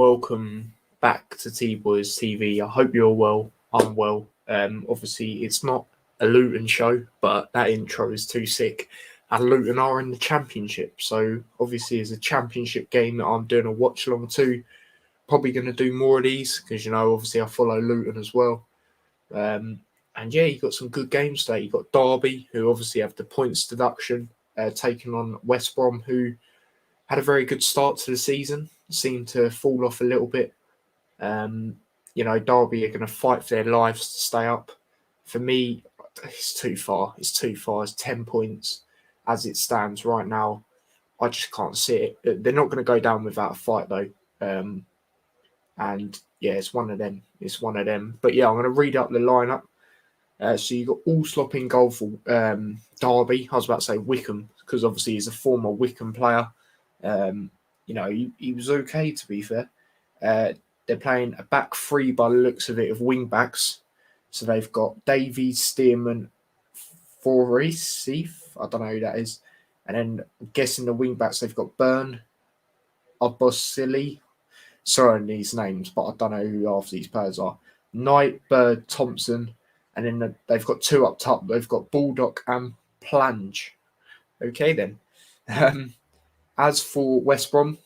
welcome back to T-Boys TV. I hope you're well. I'm well. Obviously, it's not a Luton show, but that intro is too sick. And Luton are in the Championship, so obviously it's a Championship game that I'm doing a watch-along to. Probably going to do more of these because, obviously I follow Luton as well. And yeah, you got some good games today. You got Derby, who obviously have the points deduction, taking on West Brom, who had a very good start to the season, seemed to fall off a little bit. Derby are going to fight for their lives to stay up. For me, it's too far. It's 10 points as it stands right now. I just can't see it. They're not going to go down without a fight, though. And yeah, it's one of them. But yeah, I'm going to read up the lineup. So you got Allsop in goal for Derby. I was about to say Wickham, because obviously he's a former Wickham player. He was okay, to be fair. They're playing a back three by the looks of it of wing backs. So they've got Davies, Stearman, Forsyth. I don't know who that is. And then I'm guessing the wing backs, they've got Byrne, Obosili. Sorry on these names, but I don't know who half these players are. Knight, Bird, Thompson. And then they've got two up top. They've got Baldock and Plange. Okay, then. As for West Brom,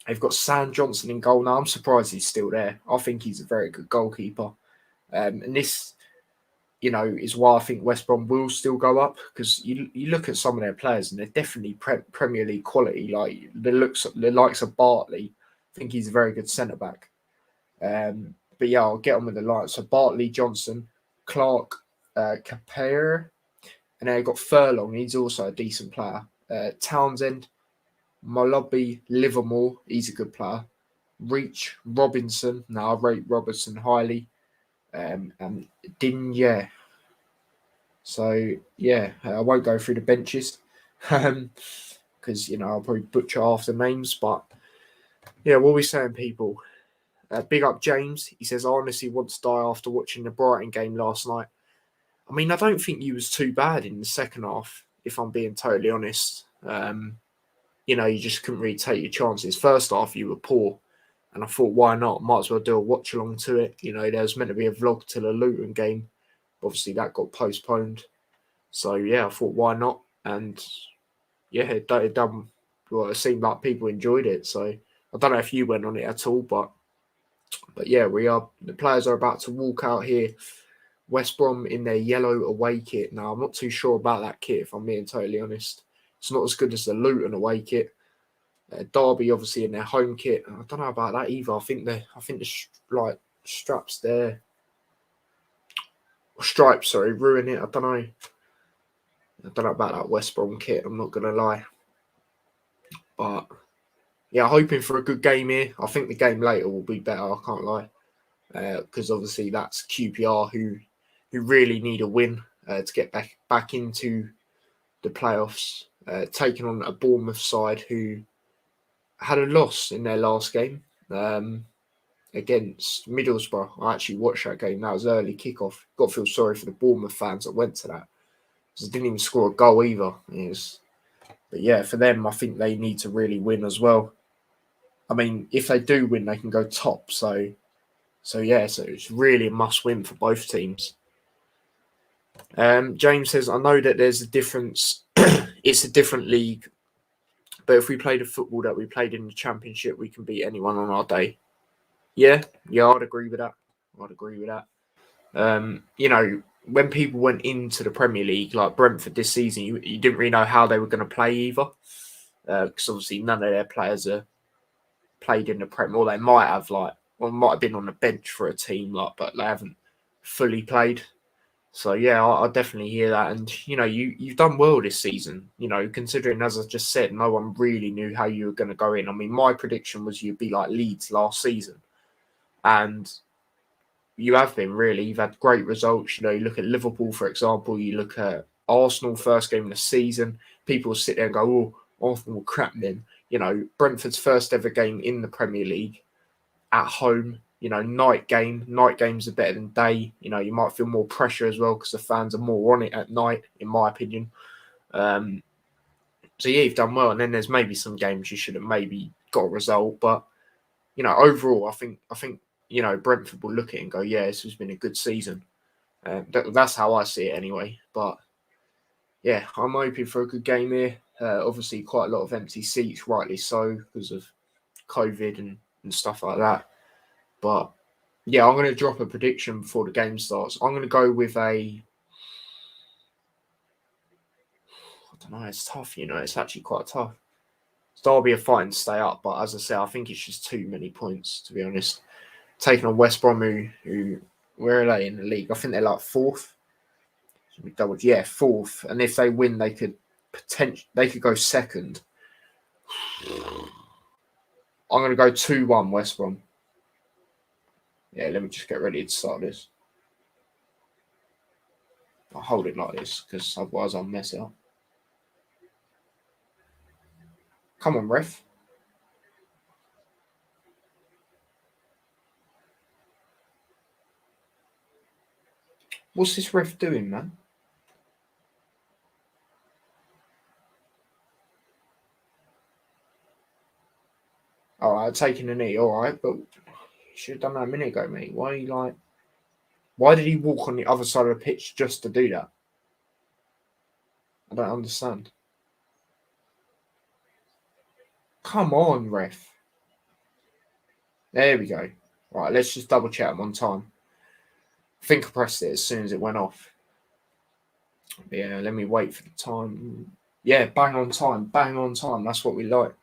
they've got Sam Johnson in goal now. I'm surprised he's still there. I think he's a very good goalkeeper. And this, is why I think West Brom will still go up, because you look at some of their players and they're definitely Premier League quality. Like the likes of Bartley, I think he's a very good centre-back. But yeah, I'll get on with the line. So Bartley, Johnson, Clark, Capere, and then they've got Furlong. He's also a decent player. Townsend, Moloby, Livermore, he's a good player. Reach, Robinson. Now I rate Robinson highly. And Digne. So yeah, I won't go through the benches because I'll probably butcher half the names. But yeah, what are we saying, people? Big up James. He says, I honestly want to die after watching the Brighton game last night. I mean, I don't think you was too bad in the second half, if I'm being totally honest. You just couldn't really take your chances. First half, you were poor. And I thought, why not? Might as well do a watch along to it. There was meant to be a vlog to the Luton game. Obviously, that got postponed. So, yeah, I thought, why not? And, yeah, it seemed like people enjoyed it. So, I don't know if you went on it at all. But yeah, the players are about to walk out here. West Brom in their yellow away kit. Now, I'm not too sure about that kit, if I'm being totally honest. It's not as good as the Luton away kit. Derby, obviously, in their home kit. I don't know about that either. I think the straps there, stripes, ruin it. I don't know about that West Brom kit. I'm not gonna lie, but yeah, hoping for a good game here. I think the game later will be better. I can't lie, because obviously that's QPR who really need a win to get back into the playoffs. Taking on a Bournemouth side who had a loss in their last game against Middlesbrough. I actually watched that game. That was early kickoff. Got to feel sorry for the Bournemouth fans that went to that, because they didn't even score a goal either. But yeah, for them, I think they need to really win as well. I mean, if they do win, they can go top. So it's really a must-win for both teams. James says, I know that there's a difference. It's a different league. But if we play the football that we played in the Championship, we can beat anyone on our day. Yeah, I'd agree with that. When people went into the Premier League, like Brentford this season, you didn't really know how they were going to play either. Because obviously none of their players are played in the Premier, or they might have might have been on the bench for a team, but they haven't fully played. So yeah, I definitely hear that, and you've done well this season. Considering, as I just said, no one really knew how you were going to go in. I mean, my prediction was you'd be like Leeds last season, and you have been really. You've had great results. You look at Liverpool, for example. You look at Arsenal, first game of the season. People sit there and go, "Oh, Arsenal were crap." Then Brentford's first ever game in the Premier League at home. Night game. Night games are better than day. You might feel more pressure as well because the fans are more on it at night, in my opinion. So yeah, you've done well. And then there's maybe some games you should have maybe got a result, but overall, I think Brentford will look at it and go, yeah, this has been a good season. That's how I see it anyway. But yeah, I'm hoping for a good game here. Obviously, quite a lot of empty seats, rightly so, because of COVID and stuff like that. But yeah, I'm going to drop a prediction before the game starts. I'm going to go with I don't know, it's tough, it's actually quite tough. Derby are fighting to stay up, but as I say, I think it's just too many points, to be honest. Taking on West Brom, who where are they in the league? I think they're like fourth. Fourth. And if they win, they could go second. I'm going to go 2-1 West Brom. Yeah, let me just get ready to start this. I'll hold it like this because otherwise I'll mess it up. Come on, ref. What's this ref doing, man? All right, taking a knee. All right, but you should have done that a minute ago, mate. Why did he walk on the other side of the pitch just to do that? I don't understand. Come on, ref. There we go. Right, let's just double check one time. I think I pressed it as soon as it went off. Yeah, let me wait for the time. Yeah, bang on time. Bang on time. That's what we like.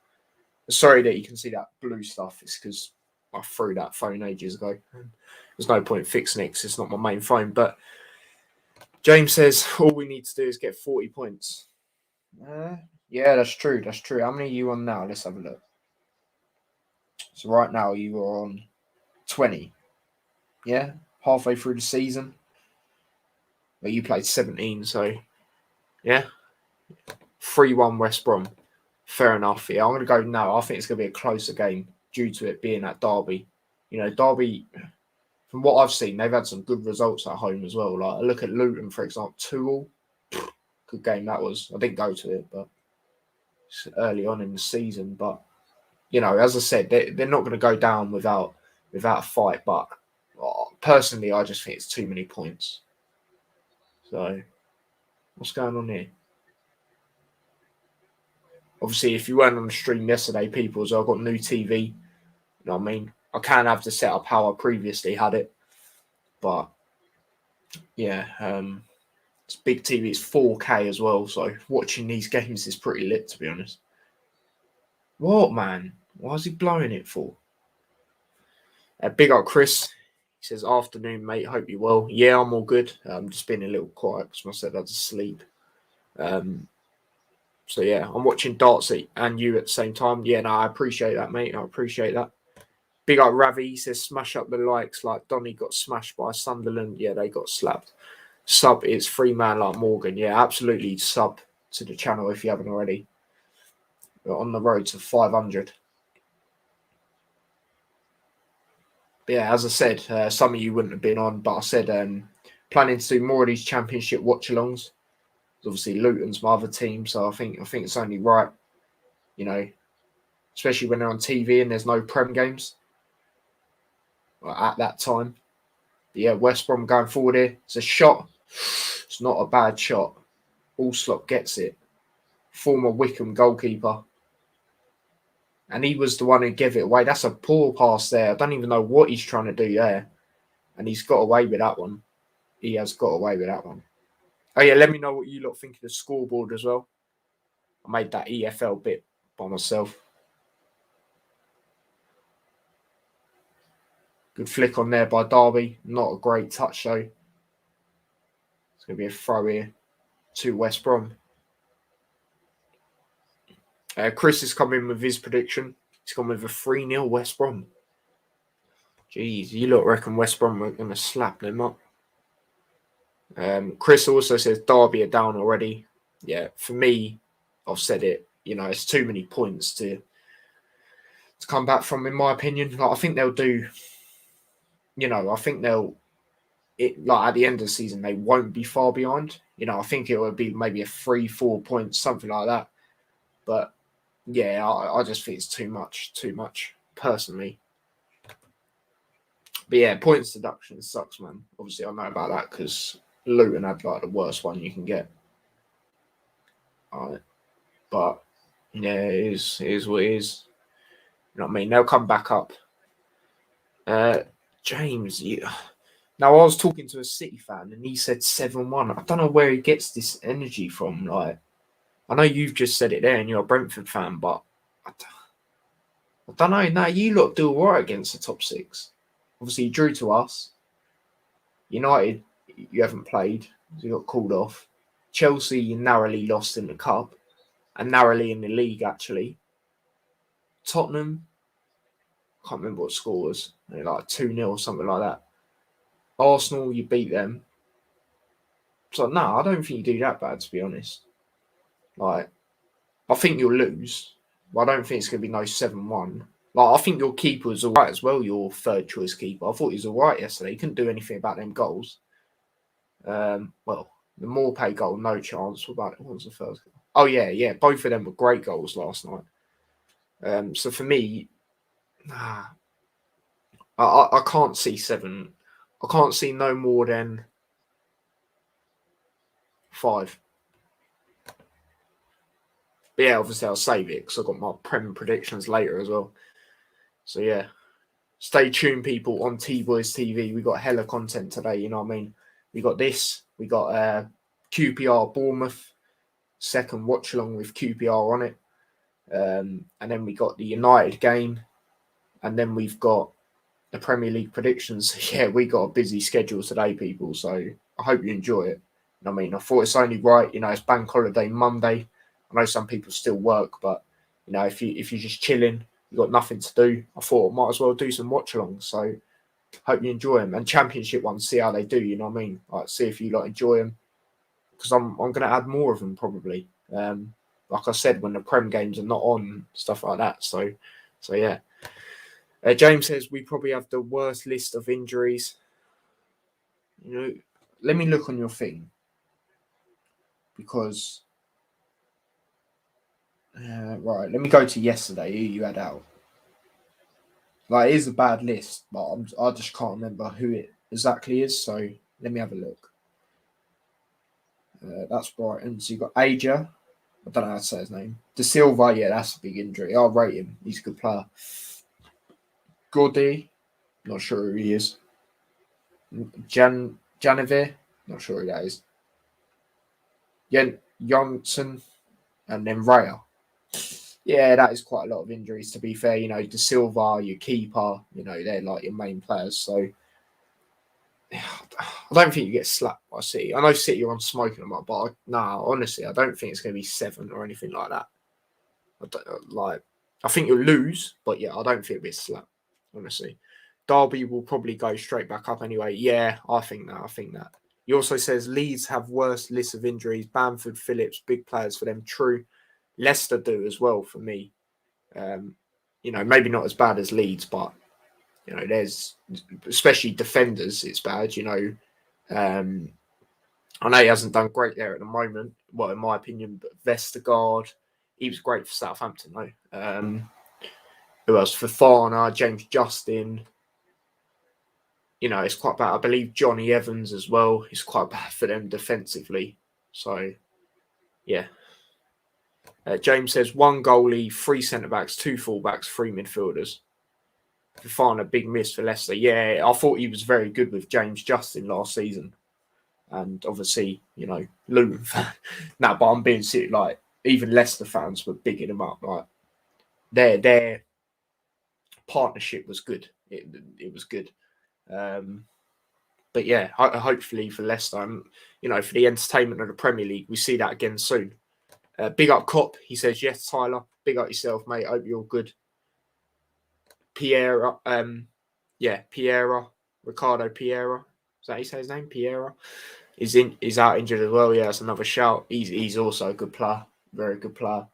Sorry that you can see that blue stuff. It's because I threw that phone ages ago. There's no point fixing it because it's not my main phone. But James says all we need to do is get 40 points. Yeah, that's true. That's true. How many are you on now? Let's have a look. So right now you are on 20. Yeah, halfway through the season. Well, you played 17, so yeah. 3-1 West Brom. Fair enough. Yeah, I'm going to go now. I think it's going to be a closer game due to it being at Derby. Derby, from what I've seen, they've had some good results at home as well. Like, I look at Luton, for example, 2-2. Good game that was. I didn't go to it, but it's early on in the season. But, as I said, they're not going to go down without a fight. But personally, I just think it's too many points. So, what's going on here? Obviously, if you weren't on the stream yesterday, people, I've got new TV. You know what I mean? I can have the setup how I previously had it. But, yeah, it's big TV. It's 4K as well. So, watching these games is pretty lit, to be honest. What, man? Why is he blowing it for? Big up Chris. He says, afternoon, mate. Hope you're well. Yeah, I'm all good. I'm just being a little quiet because my stepdad's asleep. So, yeah, I'm watching Dartsy and you at the same time. Yeah, no, I appreciate that, mate. I appreciate that. Big up Ravi. He says, smash up the likes like Donny got smashed by Sunderland. Yeah, they got slapped. Sub is free man like Morgan. Yeah, absolutely. Sub to the channel if you haven't already. We're on the road to 500. But yeah, as I said, some of you wouldn't have been on, but I said planning to do more of these championship watch-alongs. Obviously, Luton's my other team, so I think it's only right, especially when they're on TV and there's no Prem games at that time. But yeah, West Brom going forward here. It's a shot. It's not a bad shot. Allslop gets it. Former Wickham goalkeeper. And he was the one who gave it away. That's a poor pass there. I don't even know what he's trying to do there. And he's got away with that one. He has got away with that one. Oh, yeah, let me know what you lot think of the scoreboard as well. I made that EFL bit by myself. Good flick on there by Derby. Not a great touch, though. It's going to be a throw here to West Brom. Chris has come in with his prediction. He's gone with a 3-0 West Brom. Jeez, you lot reckon West Brom are going to slap them up? Chris also says Derby are down already. Yeah, for me, I've said it. It's too many points to come back from, in my opinion. Like, I think they'll do. I think they'll. At the end of the season, they won't be far behind. I think it will be maybe a 3-4 points, something like that. But yeah, I just think it's too much personally. But yeah, points deduction sucks, man. Obviously, I know about that because Luton had like the worst one you can get. But yeah, it is what it is. You know what I mean? They'll come back up. James, now I was talking to a City fan and he said 7-1. I don't know where he gets this energy from. Like, I know you've just said it there and you're a Brentford fan, but I don't know. Now you lot do all right against the top six. Obviously, you drew to us. United, you haven't played, so you got called off. Chelsea, you narrowly lost in the cup and narrowly in the league, actually. Tottenham, can't remember what score was. Like 2-0 or something like that. Arsenal, you beat them. So, no, I don't think you do that bad, to be honest. Like, I think you'll lose, but I don't think it's going to be no 7-1. Like, I think your keeper was all right as well, your third choice keeper. I thought he was all right yesterday. He couldn't do anything about them goals. Well, the Morpay goal, no chance. What was the first goal? Oh, yeah. Both of them were great goals last night. So for me, nah, I can't see 7. I can't see no more than 5. But yeah, obviously I'll save it because I've got my Prem predictions later as well. So yeah, stay tuned, people, on T-Boys TV. We got hella content today, you know what I mean? We got this. We got QPR Bournemouth, second watch-along with QPR on it. And then we got the United game. And then we've got the Premier League predictions. Yeah, we got a busy schedule today, people. So I hope you enjoy it. I mean, I thought it's only right. It's bank holiday Monday. I know some people still work, but if you're just chilling, you've got nothing to do, I thought I might as well do some watch-alongs. So hope you enjoy them. And Championship ones, see how they do, you know what I mean? Like, see if you enjoy them. Because I'm going to add more of them probably. Like I said, when the Prem games are not on, stuff like that. So yeah. James says we probably have the worst list of injuries. Let me look on your thing. Because... right, let me go to yesterday, who you had out. Like, it is a bad list, but I just can't remember who it exactly is, so let me have a look. That's Brighton. So you've got Aja. I don't know how to say his name. De Silva, yeah, that's a big injury. I'll rate him. He's a good player. Gordy, not sure who he is. Janivir, not sure who that is. Johnson, and then Raya. Yeah, that is quite a lot of injuries, to be fair. De Silva, your keeper, they're like your main players. So I don't think you get slapped by City. I know City are on smoking them up, but honestly, I don't think it's going to be 7 or anything like that. I think you'll lose, but yeah, I don't think it'll be a slap, honestly. Derby will probably go straight back up anyway. Yeah, I think that. He also says Leeds have worse list of injuries. Bamford, Phillips, big players for them. True. Leicester do as well for me. Maybe not as bad as Leeds, but there's especially defenders. It's bad. I know he hasn't done great there at the moment. Well, in my opinion, but Vestergaard, he was great for Southampton though. Who else? Fofana, James Justin. It's quite bad. I believe Johnny Evans as well. It's quite bad for them defensively. So, yeah. James says 1 goalie, 3 centre-backs, 2 full-backs, 3 midfielders. Fofana, big miss for Leicester. Yeah, I thought he was very good with James Justin last season. And obviously, Luton fan. But I'm being serious. Like, even Leicester fans were bigging him up. Like, their partnership was good. It was good. But yeah, hopefully for Leicester, for the entertainment of the Premier League, we see that again soon. Big up Cop. He says, yes, Tyler. Big up yourself, mate. Hope you're good. Piera. Ricardo Piera. Is that how you say his name? Piera. Is out injured as well. Yeah, that's another shout. He's also a good player. Very good player.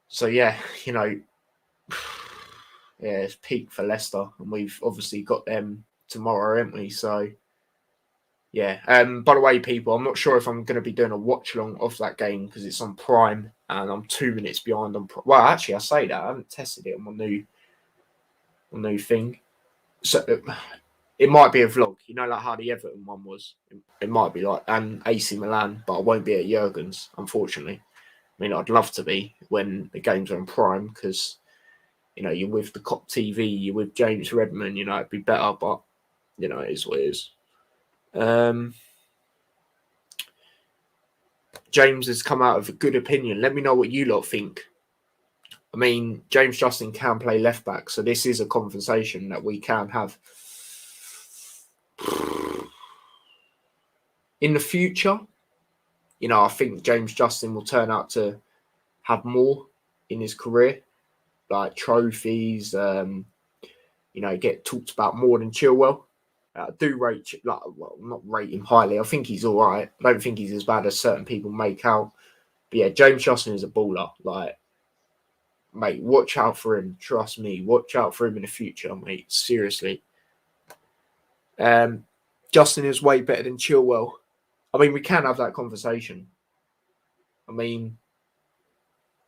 So yeah, it's peak for Leicester. And we've obviously got them tomorrow, haven't we? So yeah. By the way, people, I'm not sure if I'm going to be doing a watch along of that game because it's on Prime and I'm 2 minutes behind on. Well, actually, I say that I haven't tested it on my new thing. So it might be a vlog, like how the Everton one was. It might be like and AC Milan, but I won't be at Jurgen's, unfortunately. I mean, I'd love to be when the games are in prime because you're with the Cop TV, you're with James Redmond. It'd be better, but it is what it is. James has come out with a good opinion. Let me know what you lot think. I mean, James Justin can play left back, so this is a conversation that we can have. In the future, I think James Justin will turn out to have more in his career, like trophies, get talked about more than Chilwell. I do rate, not rate him highly. I think he's all right. I don't think he's as bad as certain people make out. But yeah, James Justin is a baller. Like, mate, watch out for him. Trust me, watch out for him in the future, mate. Seriously. Justin is way better than Chilwell. I mean, we can have that conversation. I mean,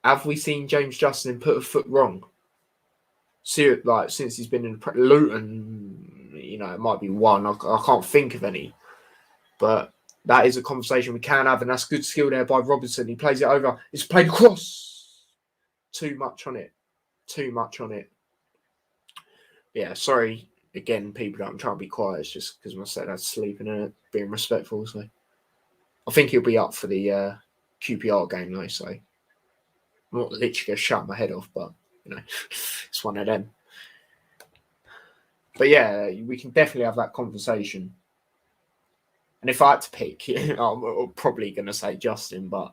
have we seen James Justin put a foot wrong? Since he's been in Luton, it might be one. I can't think of any. But that is a conversation we can have, and that's good skill there by Robertson. He plays it over. It's played across. Too much on it. Yeah, sorry. Again, people, I'm trying to be quiet. It's just because my stepdad's sleeping and being respectful. So I think he'll be up for the QPR game, though. So I'm not literally going to shut my head off, but, it's one of them. But yeah, we can definitely have that conversation. And if I had to pick, I'm probably going to say Justin, but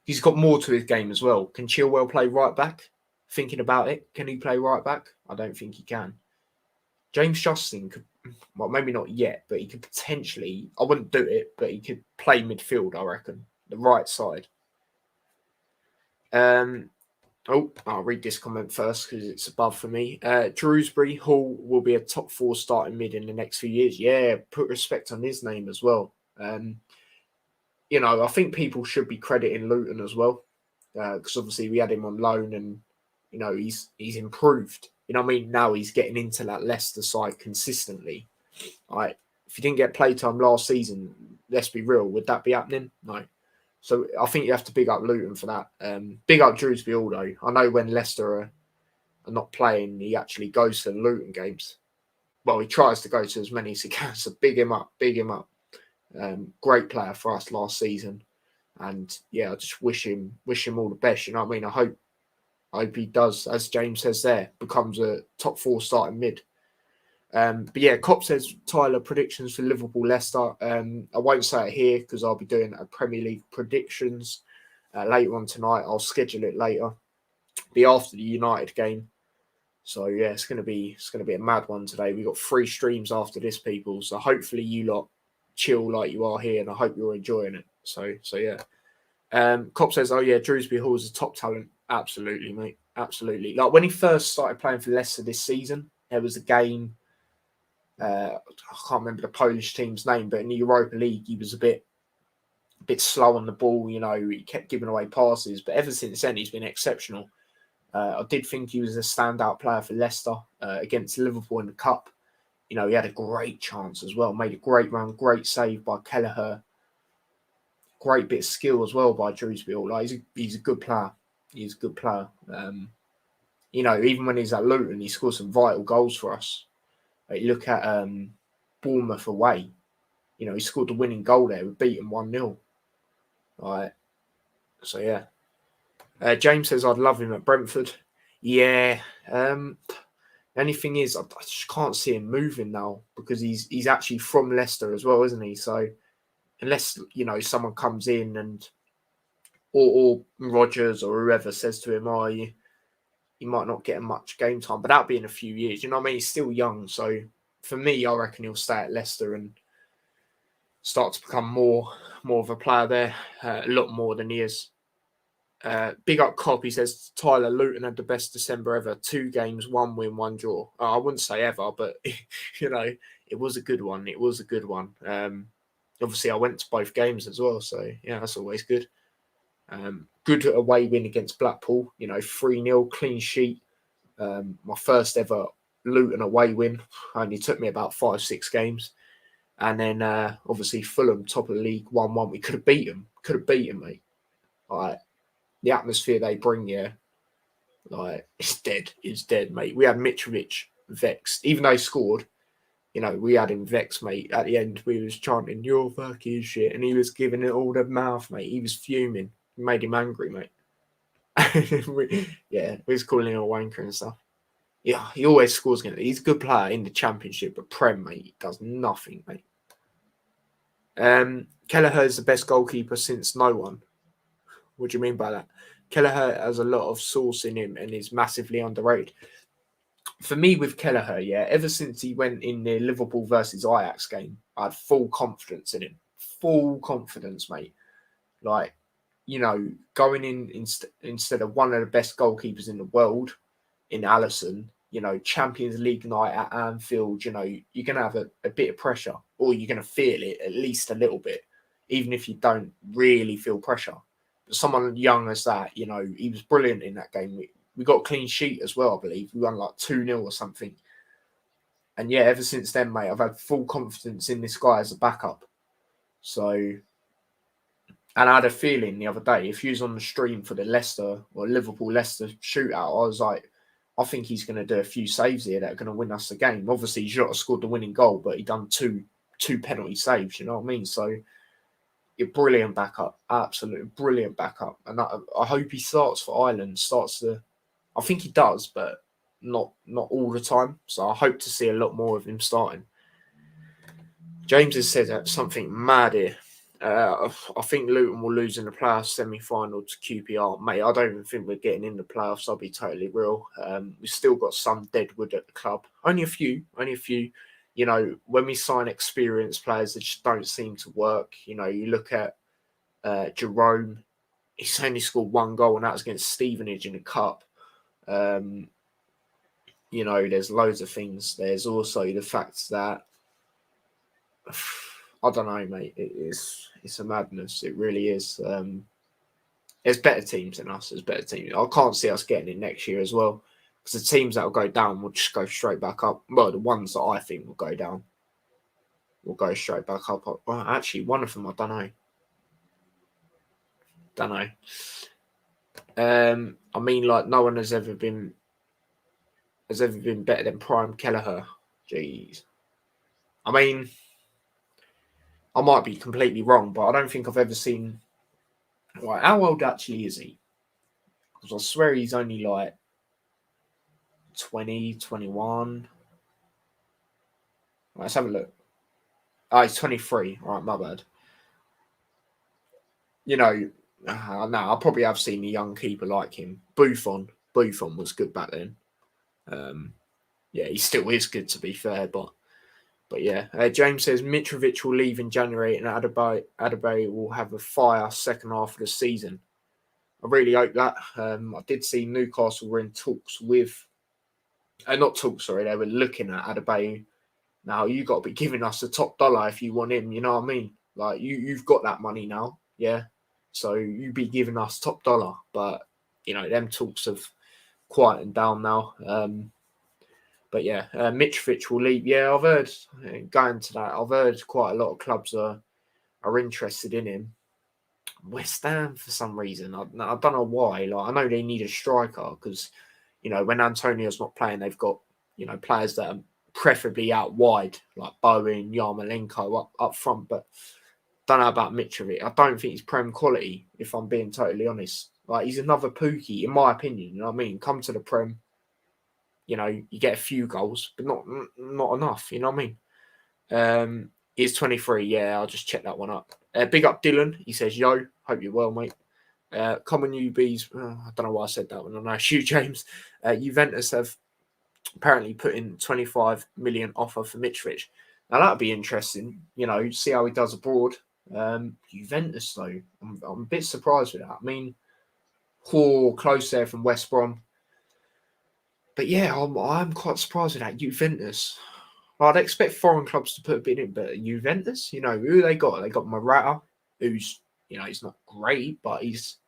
he's got more to his game as well. Can Chilwell play right back? Thinking about it, can he play right back? I don't think he can. James Justin could, well, maybe not yet, but he could potentially, I wouldn't do it, but he could play midfield, I reckon, the right side. I'll read this comment first because it's above for me. Drewsbury Hall will be a top 4 starting mid in the next few years. Yeah, put respect on his name as well. I think people should be crediting Luton as well because obviously we had him on loan and, he's improved. Now he's getting into that Leicester side consistently. Right? If you didn't get playtime last season, let's be real, would that be happening? No. So I think you have to big up Luton for that. Big up Drewsbury although. I know when Leicester are not playing, he actually goes to the Luton games. Well, he tries to go to as many as he can. So big him up. Great player for us last season. And yeah, I just wish him all the best. You know what I mean? I hope he does, as James says there, becomes a top 4 starting mid. But yeah, Cop says, Tyler, predictions for Liverpool Leicester. I won't say it here because I'll be doing a Premier League predictions later on tonight. I'll schedule it later. Be after the United game. So yeah, it's gonna be a mad one today. We've got 3 streams after this, people. So hopefully you lot chill like you are here, and I hope you're enjoying it. So yeah. Cop says, oh yeah, Drewsbury Hall's a top talent. Absolutely, mate. Absolutely. Like when he first started playing for Leicester this season, there was a game. I can't remember the Polish team's name, but in the Europa League, he was a bit slow on the ball. He kept giving away passes, but ever since then, he's been exceptional. I did think he was a standout player for Leicester against Liverpool in the Cup. He had a great chance as well, made a great run, great save by Kelleher. Great bit of skill as well by Drewsbury. Like he's a good player. He's a good player. Even when he's at Luton, he scored some vital goals for us. Like, look at Bournemouth away. He scored the winning goal there. We beat him 1-0. Right. So, yeah. James says, I'd love him at Brentford. Yeah. The only thing is, I just can't see him moving now because he's actually from Leicester as well, isn't he? So, unless, someone comes in and or Rodgers or whoever says to him, oh, you might not get much game time, but that'll be in a few years. You know what I mean? He's still young. So for me, I reckon he'll stay at Leicester and start to become more of a player there, a lot more than he is. Big up Cop, he says, Tyler, Luton had the best December ever. 2 games, 1 win, 1 draw. I wouldn't say ever, but, it was a good one. It was a good one. Obviously, I went to both games as well. So, yeah, that's always good. Good away win against Blackpool, 3-0, clean sheet. My first ever Luton away win. Only took me about 5-6 games. And then obviously Fulham, top of the league, 1-1. We could have beat them. Could have beaten, mate. Like, the atmosphere they bring you, like, it's dead. It's dead, mate. We had Mitrovic vexed. Even though he scored, we had him vexed, mate. At the end, we was chanting, "You're fucking shit." And he was giving it all the mouth, mate. He was fuming. It made him angry, mate. We was calling him a wanker and stuff. Yeah, he always scores again. He's a good player in the Championship, but Prem, mate, he does nothing, mate. Kelleher is the best goalkeeper since no one. What do you mean by that? Kelleher has a lot of sauce in him and is massively underrated. For me, with Kelleher, ever since he went in the Liverpool versus Ajax game, I had full confidence in him. Full confidence, mate. Like, going in instead of one of the best goalkeepers in the world, in Alisson, Champions League night at Anfield, you're going to have a bit of pressure, or you're going to feel it at least a little bit, even if you don't really feel pressure. But someone young as that, he was brilliant in that game. We got a clean sheet as well, I believe. We won like 2-0 or something. And ever since then, mate, I've had full confidence in this guy as a backup. So, and I had a feeling the other day, if he was on the stream for the Liverpool-Leicester shootout, I was like, I think he's going to do a few saves here that are going to win us the game. Obviously, he's not scored the winning goal, but he done two penalty saves, you know what I mean? So, a brilliant backup, absolutely brilliant backup. And I hope he starts for Ireland, I think he does, but not all the time. So I hope to see a lot more of him starting. James has said something mad here. I think Luton will lose in the playoffs semi-final to QPR. Mate, I don't even think we're getting in the playoffs, I'll be totally real. We've still got some deadwood at the club. Only a few. When we sign experienced players, it just don't seem to work. You look at Jerome. He's only scored one goal, and that was against Stevenage in the Cup. There's loads of things. There's also the fact that I don't know, mate. It's a madness. It really is. There's better teams than us. There's better teams. I can't see us getting it next year as well, because the teams that will go down will just go straight back up. Well, the ones that I think will go down will go straight back up. Well, actually, one of them, I don't know. I mean, like, no one has ever been better than Prime Kelleher. Jeez. I mean, I might be completely wrong, but I don't think I've ever seen. Right, how old actually is he? Because I swear he's only like 20, 21. Right, let's have a look. Oh, he's 23. All right, my bad. No, I probably have seen a young keeper like him. Buffon was good back then. He still is good, to be fair, but James says Mitrovic will leave in January and Adebayo will have a fire second half of the season. I really hope that. I did see Newcastle were in talks with, not talks, sorry, they were looking at Adebayo. Now, you got to be giving us the top dollar if you want him, you know what I mean? Like, you've got that money now, yeah? So you be giving us top dollar, but, them talks have quietened down now. But Mitrovic will leave. Yeah, I've heard, going to that, I've heard quite a lot of clubs are interested in him. West Ham, for some reason, I don't know why. Like, I know they need a striker because, when Antonio's not playing, they've got, players that are preferably out wide, like Bowen, Yarmolenko up front. But don't know about Mitrovic. I don't think he's Prem quality, if I'm being totally honest. Like, he's another Pookie, in my opinion. You know what I mean? Come to the Prem. You get a few goals, but not enough. You know what I mean? He's 23. Yeah, I'll just check that one up. Big up Dylan. He says, "Yo, hope you're well, mate." Common UBs. I don't know why I said that one. I know. Hugh James. Juventus have apparently put in 25 million offer for Mitrovic. Now that'd be interesting. See how he does abroad. Juventus though, I'm a bit surprised with that. I mean, close there from West Brom. But I'm quite surprised with that. Juventus. I'd expect foreign clubs to put a bid in, but Juventus, who they got? They got Morata, who's, he's not great, but he's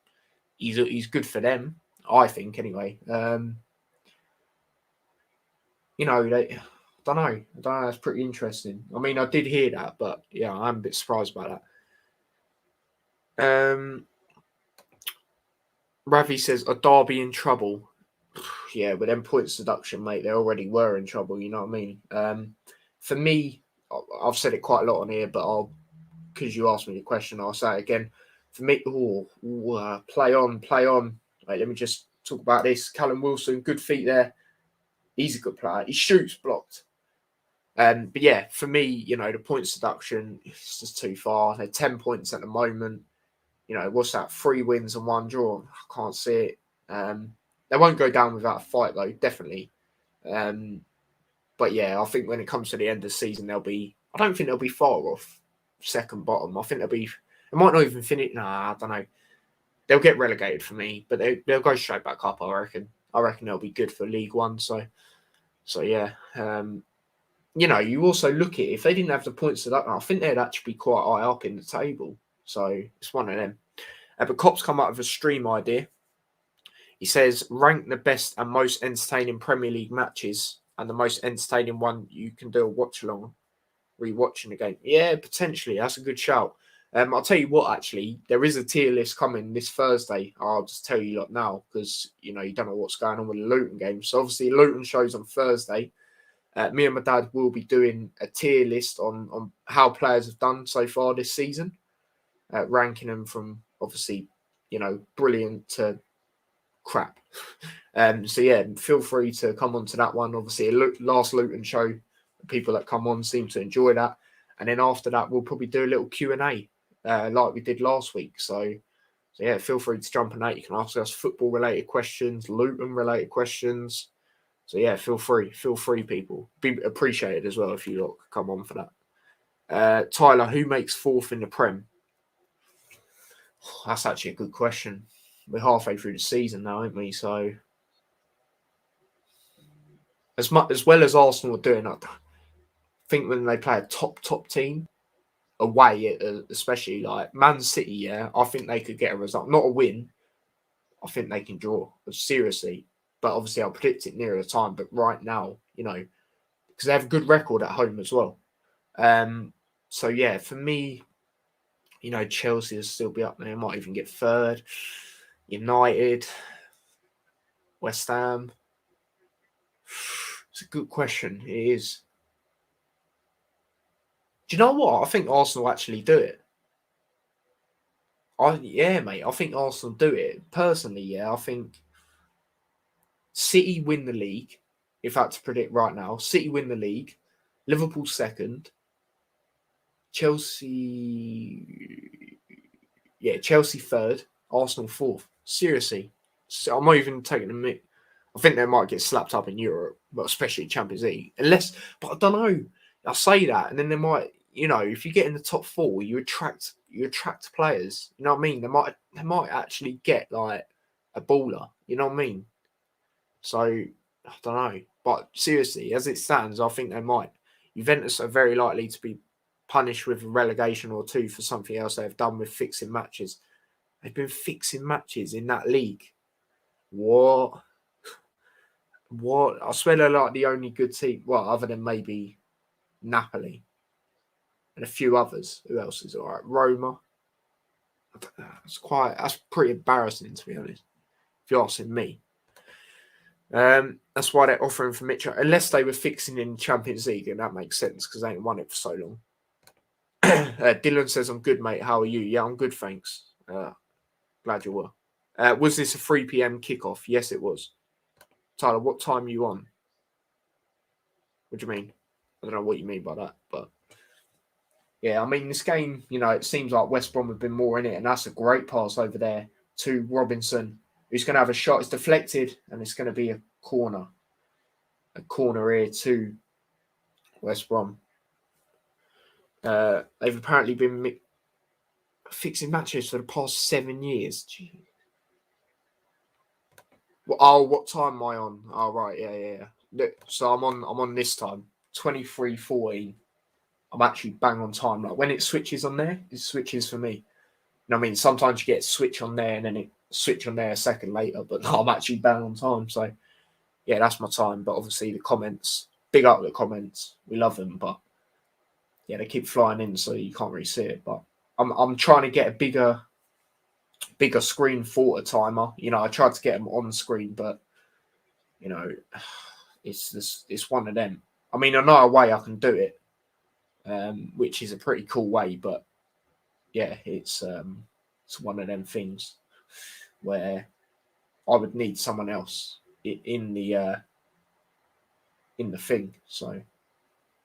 good for them, I think, anyway. they. I don't know. That's pretty interesting. I mean, I did hear that, but yeah, I'm a bit surprised by that. Ravi says, "Are Derby in trouble?" Yeah, with them points deduction, mate, they already were in trouble. You know what I mean? For me, I've said it quite a lot on here, but because you asked me the question, I'll say it again. For me, play on, play on. Wait, let me just talk about this. Callum Wilson, good feet there. He's a good player. He shoots blocked. But yeah, for me, the points deduction is just too far. They're 10 points at the moment. What's that? 3 wins and 1 draw. I can't see it. They won't go down without a fight, though, definitely. But yeah, I think when it comes to the end of the season, I don't think they'll be far off second bottom. I think they might not even finish. Nah, I don't know. They'll get relegated for me, but they'll go straight back up, I reckon. I reckon they'll be good for League One. So yeah. You also look at it, if they didn't have the points to that, I think they'd actually be quite high up in the table. So it's one of them. But Cop's come up with a stream idea. He says, rank the best and most entertaining Premier League matches, and the most entertaining one you can do a watch-along, rewatching the game. Yeah, potentially. That's a good shout. I'll tell you what, actually, there is a tier list coming this Thursday. I'll just tell you now, because, you don't know what's going on with the Luton game. So obviously, Luton shows on Thursday. Me and my dad will be doing a tier list on how players have done so far this season, ranking them from, obviously, brilliant to crap. So yeah, feel free to come on to that one. Obviously, last Luton show, the people that come on seem to enjoy that, and then after that, we'll probably do a little Q&A like we did last week. So yeah, feel free to jump on that. You can ask us football related questions, Luton related questions. So yeah, feel free, people. Be appreciated as well if you lot come on for that. Tyler, who makes 4th in the Prem? That's actually a good question. We're halfway through the season now, aren't we? So as well as Arsenal are doing, I think when they play a top team away, especially like Man City, yeah, I think they could get a result, not a win. I think they can draw, seriously. But obviously, I'll predict it nearer the time. But right now, because they have a good record at home as well. So yeah, for me, Chelsea will still be up there. Might even get 3rd. United, West Ham. It's a good question. It is. Do you know what? I think Arsenal actually do it. Yeah, mate. I think Arsenal do it. Personally, yeah. I think City win the league. If I had to predict right now, City win the league. Liverpool 2nd. Chelsea 3rd. Arsenal 4th. Seriously. So I'm not even taking a minute. I think they might get slapped up in Europe, but especially Champions League. But I don't know. I say that, and then they might, if you get in the top 4, you attract players. You know what I mean? They might actually get like a baller. You know what I mean? So I don't know. But seriously, as it stands, I think they might. Juventus are very likely to be punished with a relegation or 2 for something else they've done with fixing matches. They've been fixing matches in that league. What? I swear they're like the only good team. Well, other than maybe Napoli and a few others. Who else is all right? Roma. That's pretty embarrassing, to be honest, if you're asking me. That's why they're offering for Mitchell, unless they were fixing in Champions League, and that makes sense because they ain't won it for so long. Dylan says, I'm good, mate. How are you? Yeah, I'm good, thanks. Glad you were. Was this a 3 p.m. kickoff? Yes, it was. Tyler, what time are you on? What do you mean? I don't know what you mean by that, but yeah, I mean, this game, it seems like West Brom have been more in it, and that's a great pass over there to Robinson, who's going to have a shot. It's deflected, and it's going to be a corner here to West Brom. They've apparently been fixing matches for the past 7 years. Gee. What time am I on? Oh, right, yeah. So I'm on this time, 23:14. I'm actually bang on time. Like when it switches on there, it switches for me. You know what I mean? Sometimes you get a switch on there and then it switch on there a second later, but no, I'm actually bang on time. So yeah, that's my time. But obviously the comments, big up the comments. We love them, but yeah, they keep flying in, so you can't really see it. But I'm trying to get a bigger screen for a timer. You know, I tried to get them on screen, but you know, it's one of them. I mean, I know a way I can do it, which is a pretty cool way, but yeah, it's one of them things where I would need someone else in the thing. So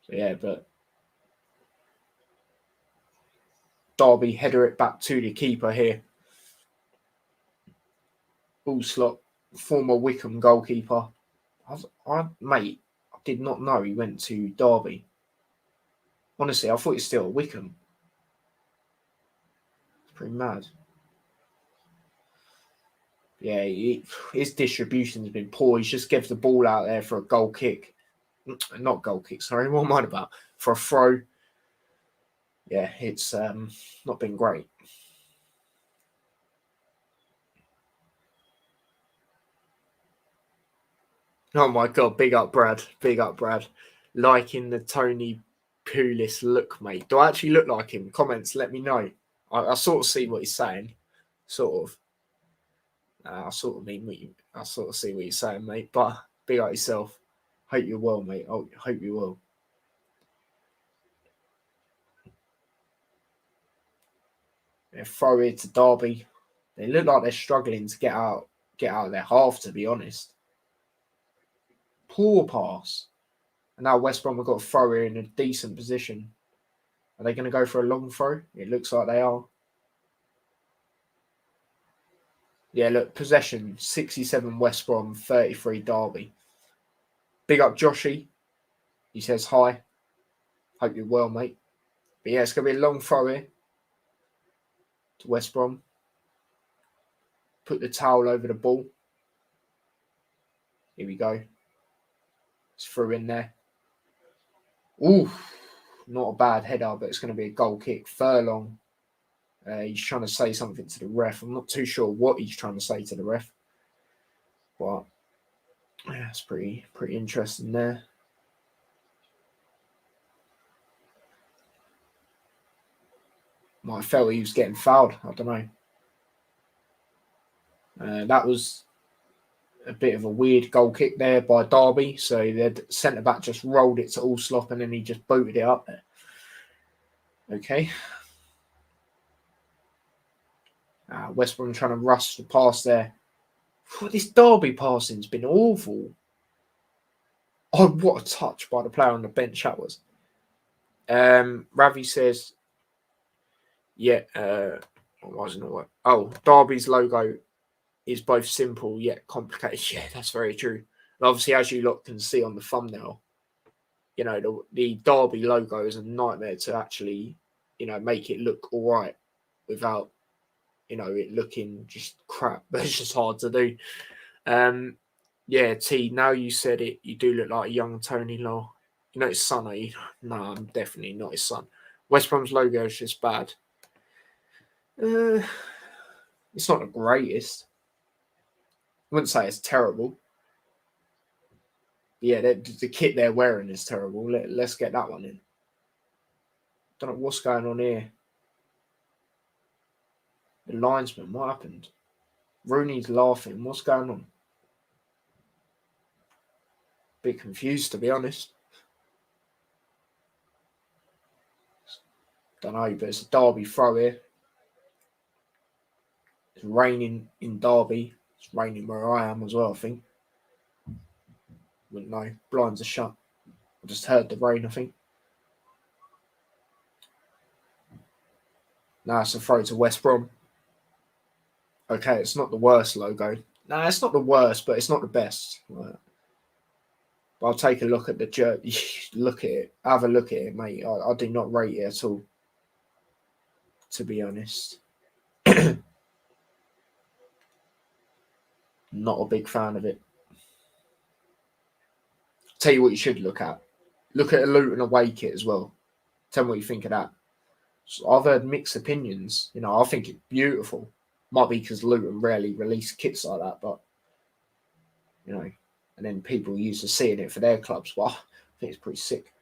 yeah, but Derby header it back to the keeper here. Ball slot, former Wickham goalkeeper. Mate, I did not know he went to Derby. Honestly, I thought he was still at Wickham. It's pretty mad. Yeah, his distribution's been poor. He just gives the ball out there for a goal kick. Not goal kick, sorry. What am I about? For a throw. Yeah, it's not been great. Oh my God, big up Brad. Big up Brad. Liking the Tony Pulis look, mate. Do I actually look like him? Comments, let me know. I sort of see what he's saying. Sort of. I sort of see what you're saying, mate. But big up yourself. Hope you're well, mate. I hope you will. Yeah, throw it to Derby. They look like they're struggling to get out of their half, to be honest. Poor pass. And now West Brom have got to throw it in a decent position. Are they going to go for a long throw? It looks like they are. Yeah, look, possession, 67 West Brom, 33 Derby. Big up Joshy. He says hi. Hope you're well, mate. But yeah, it's going to be a long throw here to West Brom. Put the towel over the ball. Here we go. It's through in there. Ooh, not a bad header, but it's going to be a goal kick. Furlong. He's trying to say something to the ref. I'm not too sure what he's trying to say to the ref. But yeah, it's pretty interesting there. Might have felt he was getting fouled. I don't know. That was a bit of a weird goal kick there by Derby. So the centre back just rolled it to Allslop and then he just booted it up there. Okay. West Brom trying to rush the pass there. This Derby passing's been awful. Oh, what a touch by the player on the bench that was. Ravi says, yeah, Derby's logo is both simple yet complicated. Yeah, that's very true. And obviously, as you lot can see on the thumbnail, you know, the Derby logo is a nightmare to actually, you know, make it look all right without, you know, it looking just crap. But it's just hard to do. Yeah, T, now you said it, you do look like a young Tony Law. You know his son, are you? No, I'm definitely not his son. West Brom's logo is just bad. It's not the greatest. I wouldn't say it's terrible. Yeah, the kit they're wearing is terrible. Let's get that one in. Don't know what's going on here. The linesman, what happened? Rooney's laughing. What's going on? Bit confused, to be honest. Don't know, but it's a Derby throw here. It's raining in Derby. It's raining where I am as well, I think. Wouldn't know. Blinds are shut. I just heard the rain, I think. Now it's a throw to West Brom. Okay, it's not the worst logo. No, it's not the worst, but it's not the best. Right. But I'll take a look at the jersey. Look at it. Have a look at it, mate. I do not rate it at all, to be honest. Not a big fan of it. Tell you what you should look at. Look at a Luton away kit as well. Tell me what you think of that. So I've heard mixed opinions. You know, I think it's beautiful. Might be because Luton rarely release kits like that, but you know, and then people used to seeing it for their clubs. Well, I think it's pretty sick.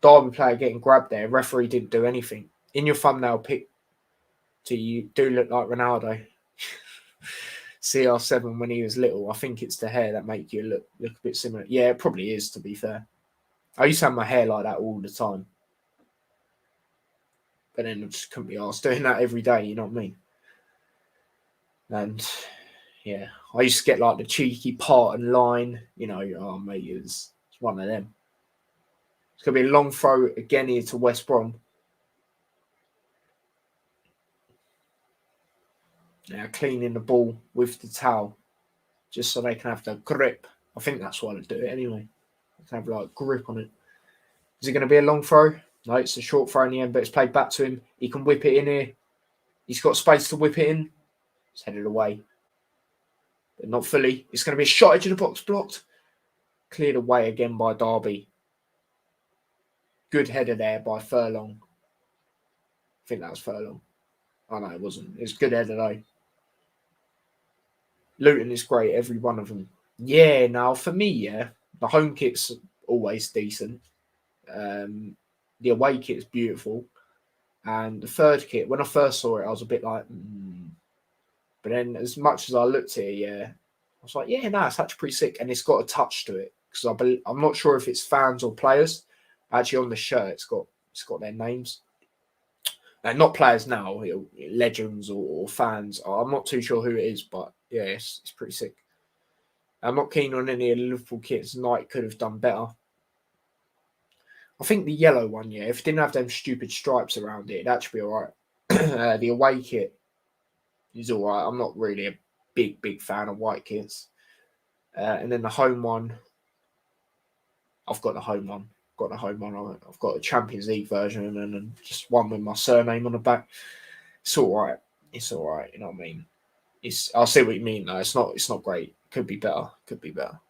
Derby player getting grabbed there. Referee didn't do anything. In your thumbnail pic, you do look like Ronaldo. CR7 when he was little. I think it's the hair that make you look a bit similar. Yeah, it probably is, to be fair. I used to have my hair like that all the time. But then I just couldn't be arsed doing that every day, you know what I mean? And yeah, I used to get like the cheeky part and line, you know, oh mate, it's one of them. It's going to be a long throw again here to West Brom. Now cleaning the ball with the towel, just so they can have the grip. I think that's why they do it anyway. They can have like grip on it. Is it going to be a long throw? No, it's a short throw in the end, but it's played back to him. He can whip it in here. He's got space to whip it in. It's headed away. But not fully. It's going to be a shot into the box, blocked. Cleared away again by Derby. Good header there by Furlong. I think that was Furlong. Oh, no, it wasn't. It was good header, though. Luton is great, every one of them. Yeah, now, for me, yeah, the home kit's always decent. The away kit is beautiful. And the third kit, when I first saw it, I was a bit like, But then as much as I looked at it, yeah, I was like, yeah, no, it's actually pretty sick. And it's got a touch to it. Because I'm not sure if it's fans or players. Actually, on the shirt, it's got their names. And not players now, legends or fans. I'm not too sure who it is, but yeah, it's pretty sick. I'm not keen on any of the Liverpool kits. Knight could have done better. I think the yellow one, yeah, if it didn't have them stupid stripes around it, it'd actually be all right. The away kit is all right. I'm not really a big fan of white kits. And then the home one, I've got the home one. I've got a Champions League version and just one with my surname on the back. It's all right. You know what I mean? I'll see what you mean though. It's not great. Could be better.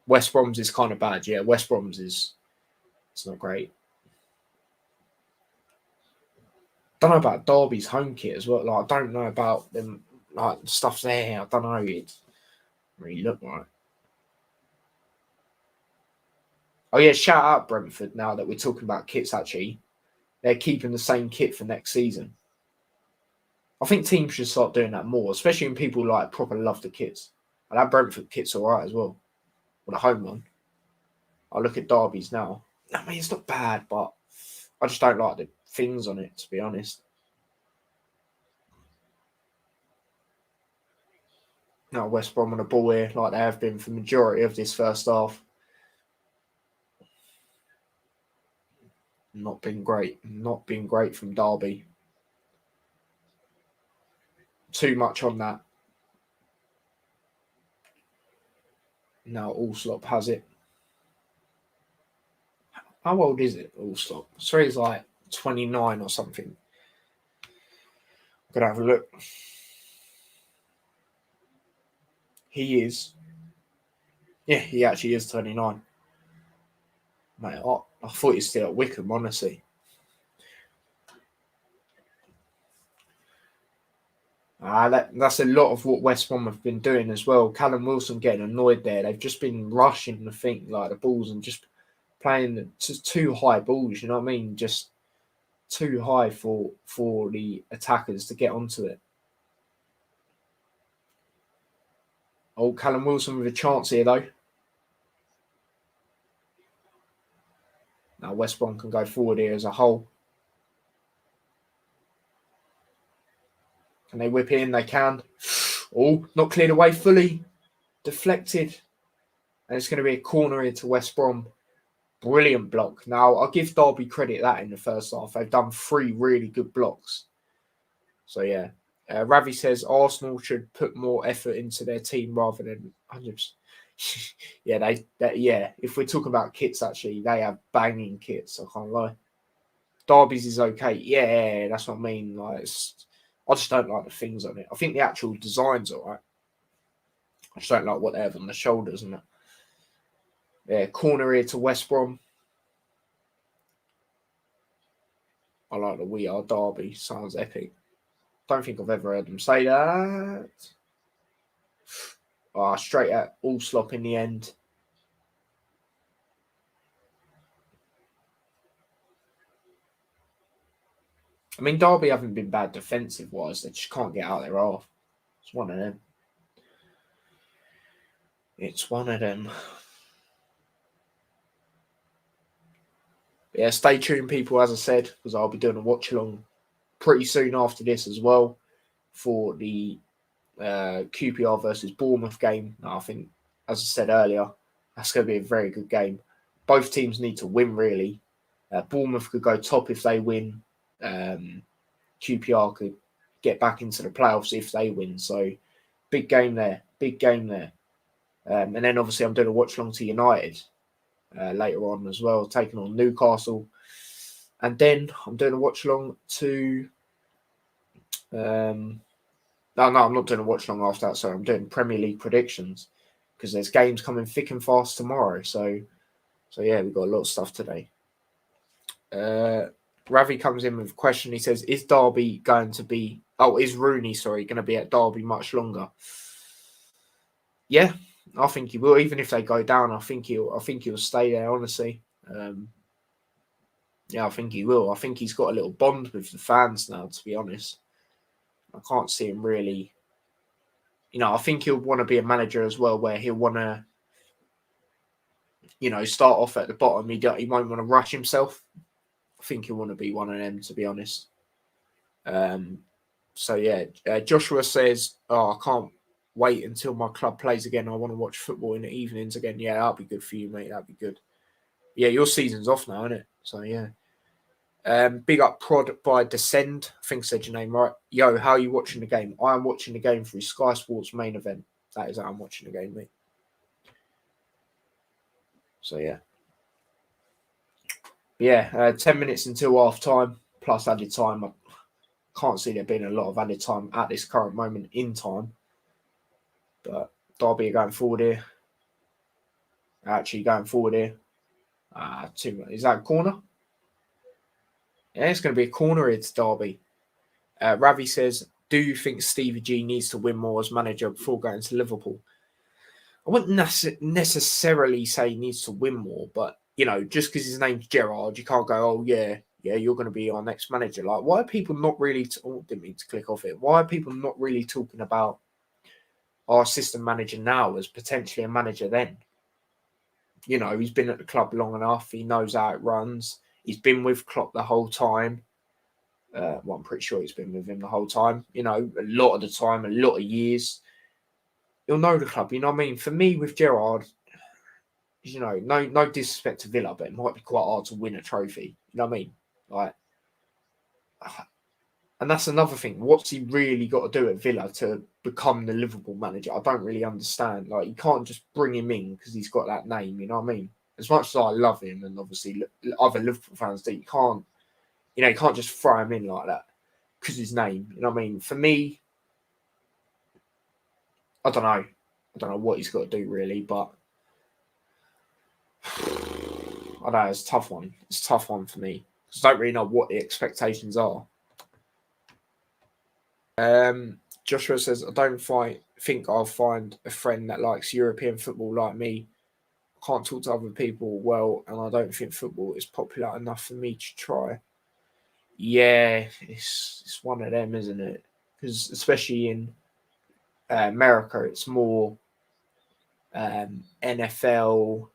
West Brom's is kind of bad. Yeah, West Brom's it's not great. Don't know about Derby's home kit as well. Like I don't know about them. Like stuff's there. I don't know. It doesn't really look right. Oh yeah, shout out Brentford now that we're talking about kits. Actually, they're keeping the same kit for next season. I think teams should start doing that more, especially when people like proper love the kits. And that Brentford kit's all right as well. Well, the home one. I look at Derby's now. I mean, it's not bad, but I just don't like the things on it, to be honest. Now West Brom on the ball here, like they have been for the majority of this first half. Not been great from Derby. Too much on that. Now Allslop has it. How old is it, Allslop? Sorry, he's like 29 or something. Gonna have a look. He is. Yeah, he actually is 29. Mate, I thought he was still at Wickham, honestly. That's a lot of what West Brom have been doing as well. Callum Wilson getting annoyed there. They've just been rushing the balls and just playing too high balls. You know what I mean? Just too high for the attackers to get onto it. Oh, Callum Wilson with a chance here though. Now West Brom can go forward here as a whole. Can they whip in? They can. Oh, not cleared away fully. Deflected. And it's going to be a corner here to West Brom. Brilliant block. Now, I'll give Derby credit that in the first half. They've done 3 really good blocks. So, yeah. Ravi says Arsenal should put more effort into their team rather than 100%. Yeah, if we're talking about kits, actually, they have banging kits. I can't lie. Derby's is okay. Yeah, that's what I mean. Like, I just don't like the things on it. I think the actual design's all right. I just don't like what they have on the shoulders and that. Yeah, corner here to West Brom. I like the We Are Derby. Sounds epic. Don't think I've ever heard them say that. straight at all slop in the end. I mean, Derby haven't been bad defensive-wise. They just can't get out their half. It's one of them. It's one of them. Yeah, stay tuned, people, as I said, because I'll be doing a watch-along pretty soon after this as well for the QPR versus Bournemouth game. I think, as I said earlier, that's going to be a very good game. Both teams need to win, really. Bournemouth could go top if they win. QPR could get back into the playoffs if they win. So, big game there. Big game there. And then, obviously, I'm doing a watch-along to United later on as well, taking on Newcastle. And then I'm doing a watch-along to... No, I'm not doing a watch-along after that. Sorry, I'm doing Premier League predictions because there's games coming thick and fast tomorrow. So yeah, we've got a lot of stuff today. Ravi comes in with a question. He says, is Derby going to be... Oh, is Rooney, going to be at Derby much longer? Yeah, I think he will. Even if they go down, I think he'll stay there, honestly. Yeah, I think he will. I think he's got a little bond with the fans now, to be honest. I can't see him really... I think he'll want to be a manager as well, where he'll want to, start off at the bottom. He won't want to rush himself. I think he'll want to be one of them, to be honest. So, yeah. Joshua says, I can't wait until my club plays again. I want to watch football in the evenings again. Yeah, that'll be good for you, mate. That'll be good. Yeah, your season's off now, isn't it? So, yeah. Big up Prod by Descend. I think I said your name right. Yo, how are you watching the game? I am watching the game through Sky Sports main event. That is how I'm watching the game, mate. So, yeah. Yeah, 10 minutes until half time, plus added time. I can't see there being a lot of added time at this current moment in time. But Derby are going forward here. Actually going forward here. Is that a corner? Yeah, it's going to be a corner. It's Derby. Ravi says, do you think Stevie G needs to win more as manager before going to Liverpool? I wouldn't necessarily say he needs to win more, but, just because his name's Gerrard, you can't go, oh, yeah, you're going to be our next manager. Like, why are people not really... didn't mean to click off it. Why are people not really talking about our assistant manager now as potentially a manager then? He's been at the club long enough. He knows how it runs. He's been with Klopp the whole time. I'm pretty sure he's been with him the whole time. A lot of the time, a lot of years. He'll know the club. You know what I mean? For me, with Gerrard, no disrespect to Villa, but it might be quite hard to win a trophy. You know what I mean? Like, and that's another thing. What's he really got to do at Villa to become the Liverpool manager? I don't really understand. Like, you can't just bring him in because he's got that name. You know what I mean? As much as I love him, and obviously other Liverpool fans do, you can't just throw him in like that because his name. You know what I mean? For me, I don't know. I don't know what he's got to do really, but I know it's a tough one. It's a tough one for me because I don't really know what the expectations are. Joshua says, I don't think I'll find a friend that likes European football like me. I can't talk to other people well, and I don't think football is popular enough for me to try. Yeah, it's one of them, isn't it? Because especially in America, it's more NFL,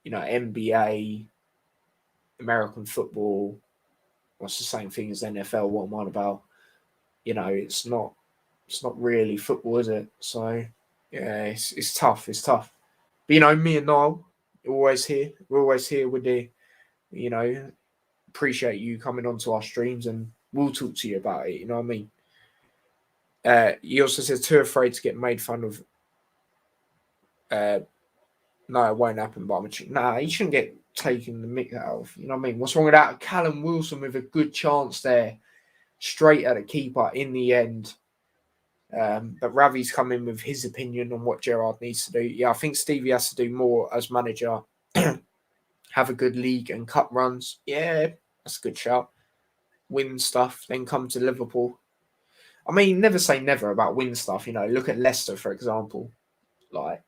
NBA, American football. What's the same thing as NFL? What am I on about? It's not really football, is it? So yeah, it's tough. It's tough. But me and Niall, we're always here with the, appreciate you coming onto our streams, and we'll talk to you about it. You know what I mean? He also says, too afraid to get made fun of. No, it won't happen. But he shouldn't get taken the mick out of. You know what I mean? What's wrong with that? Callum Wilson with a good chance there, straight at the keeper in the end. But Ravi's come in with his opinion on what Gerrard needs to do. Yeah, I think Stevie has to do more as manager. Have a good league and cup runs. Yeah, that's a good shout. Win stuff, then come to Liverpool. I mean, never say never about win stuff. Look at Leicester, for example. like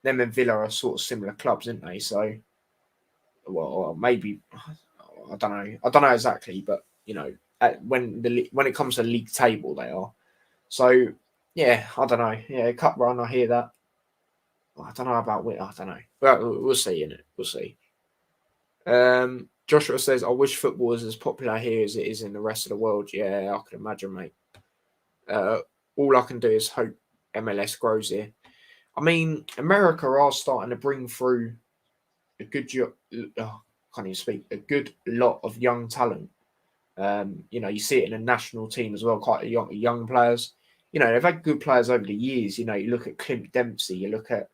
them and Villa are sort of similar clubs, aren't they? So, well, maybe I don't know. I don't know exactly, but when it comes to league table, they are. So yeah, I don't know. Yeah, cup run, I hear that. I don't know about Witt. I don't know. Well, we'll see in it. We'll see. Joshua says, "I wish football was as popular here as it is in the rest of the world." Yeah, I can imagine, mate. All I can do is hope MLS grows here. I mean, America are starting to bring through a good can't even speak. A good lot of young talent. You see it in the national team as well. Quite a young players. They've had good players over the years. You look at Clint Dempsey. You look at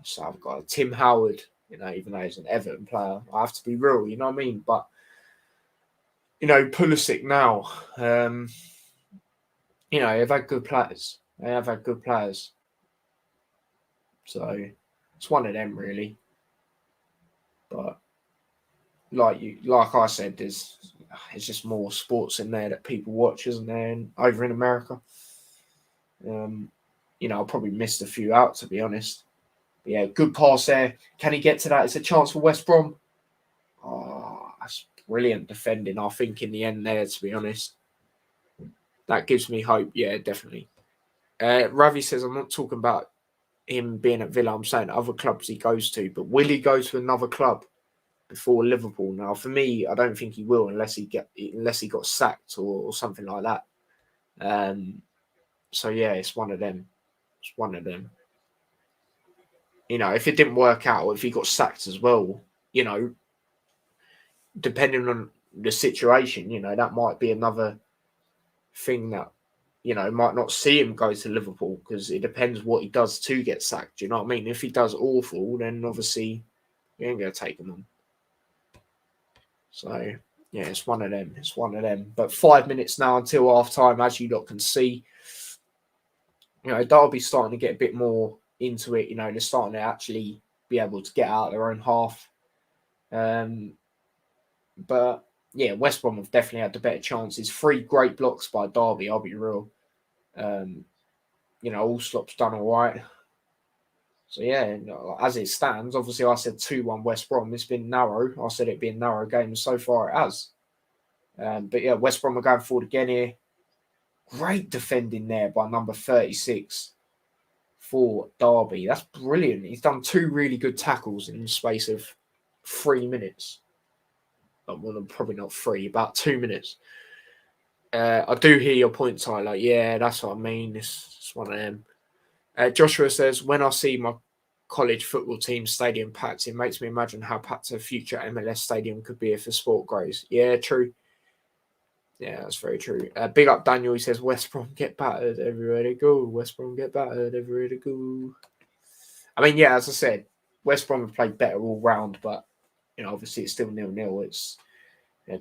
so I've got Tim Howard. Even though he's an Everton player, I have to be real. You know what I mean? But Pulisic now. They've had good players. They have had good players. So it's one of them really. But like I said, there's just more sports in there that people watch, isn't there? Over in America, I'll probably missed a few out, to be honest. But yeah, good pass there. Can he get to that? It's a chance for West Brom. Oh, that's brilliant defending. I think in the end there, to be honest, that gives me hope. Yeah, definitely. Ravi says, I'm not talking about him being at Villa. I'm saying other clubs he goes to, but will he go to another club before Liverpool? Now, for me, I don't think he will unless he got sacked or something like that. So yeah, it's one of them. It's one of them. If it didn't work out, if he got sacked as well, depending on the situation, that might be another thing that might not see him go to Liverpool, because it depends what he does to get sacked. Do you know what I mean? If he does awful, then obviously we ain't gonna take him on. So yeah, it's one of them. It's one of them. But 5 minutes now until half time, as you lot can see. Derby's starting to get a bit more into it. They're starting to actually be able to get out their own half. But yeah, West Brom have definitely had the better chances. 3 great blocks by Derby, I'll be real. Allslop's done all right. So yeah, as it stands, obviously I said 2-1 West Brom. It's been narrow. I said it'd be a narrow game. So far it has. But yeah, West Brom are going forward again here. Great defending there by number 36 for Derby. That's brilliant. He's done 2 really good tackles in the space of 3 minutes. Well, probably not 3, about 2 minutes. I do hear your point, Tyler. Yeah, that's what I mean. It's one of them. Joshua says, when I see my college football team stadium packed, it makes me imagine how packed a future MLS stadium could be if the sport grows. Yeah, true. Yeah, that's very true. Big up Daniel. He says, West Brom get battered everywhere they go. West Brom get battered everywhere they go. I mean, yeah, as I said, West Brom have played better all round, but obviously it's still 0-0. It's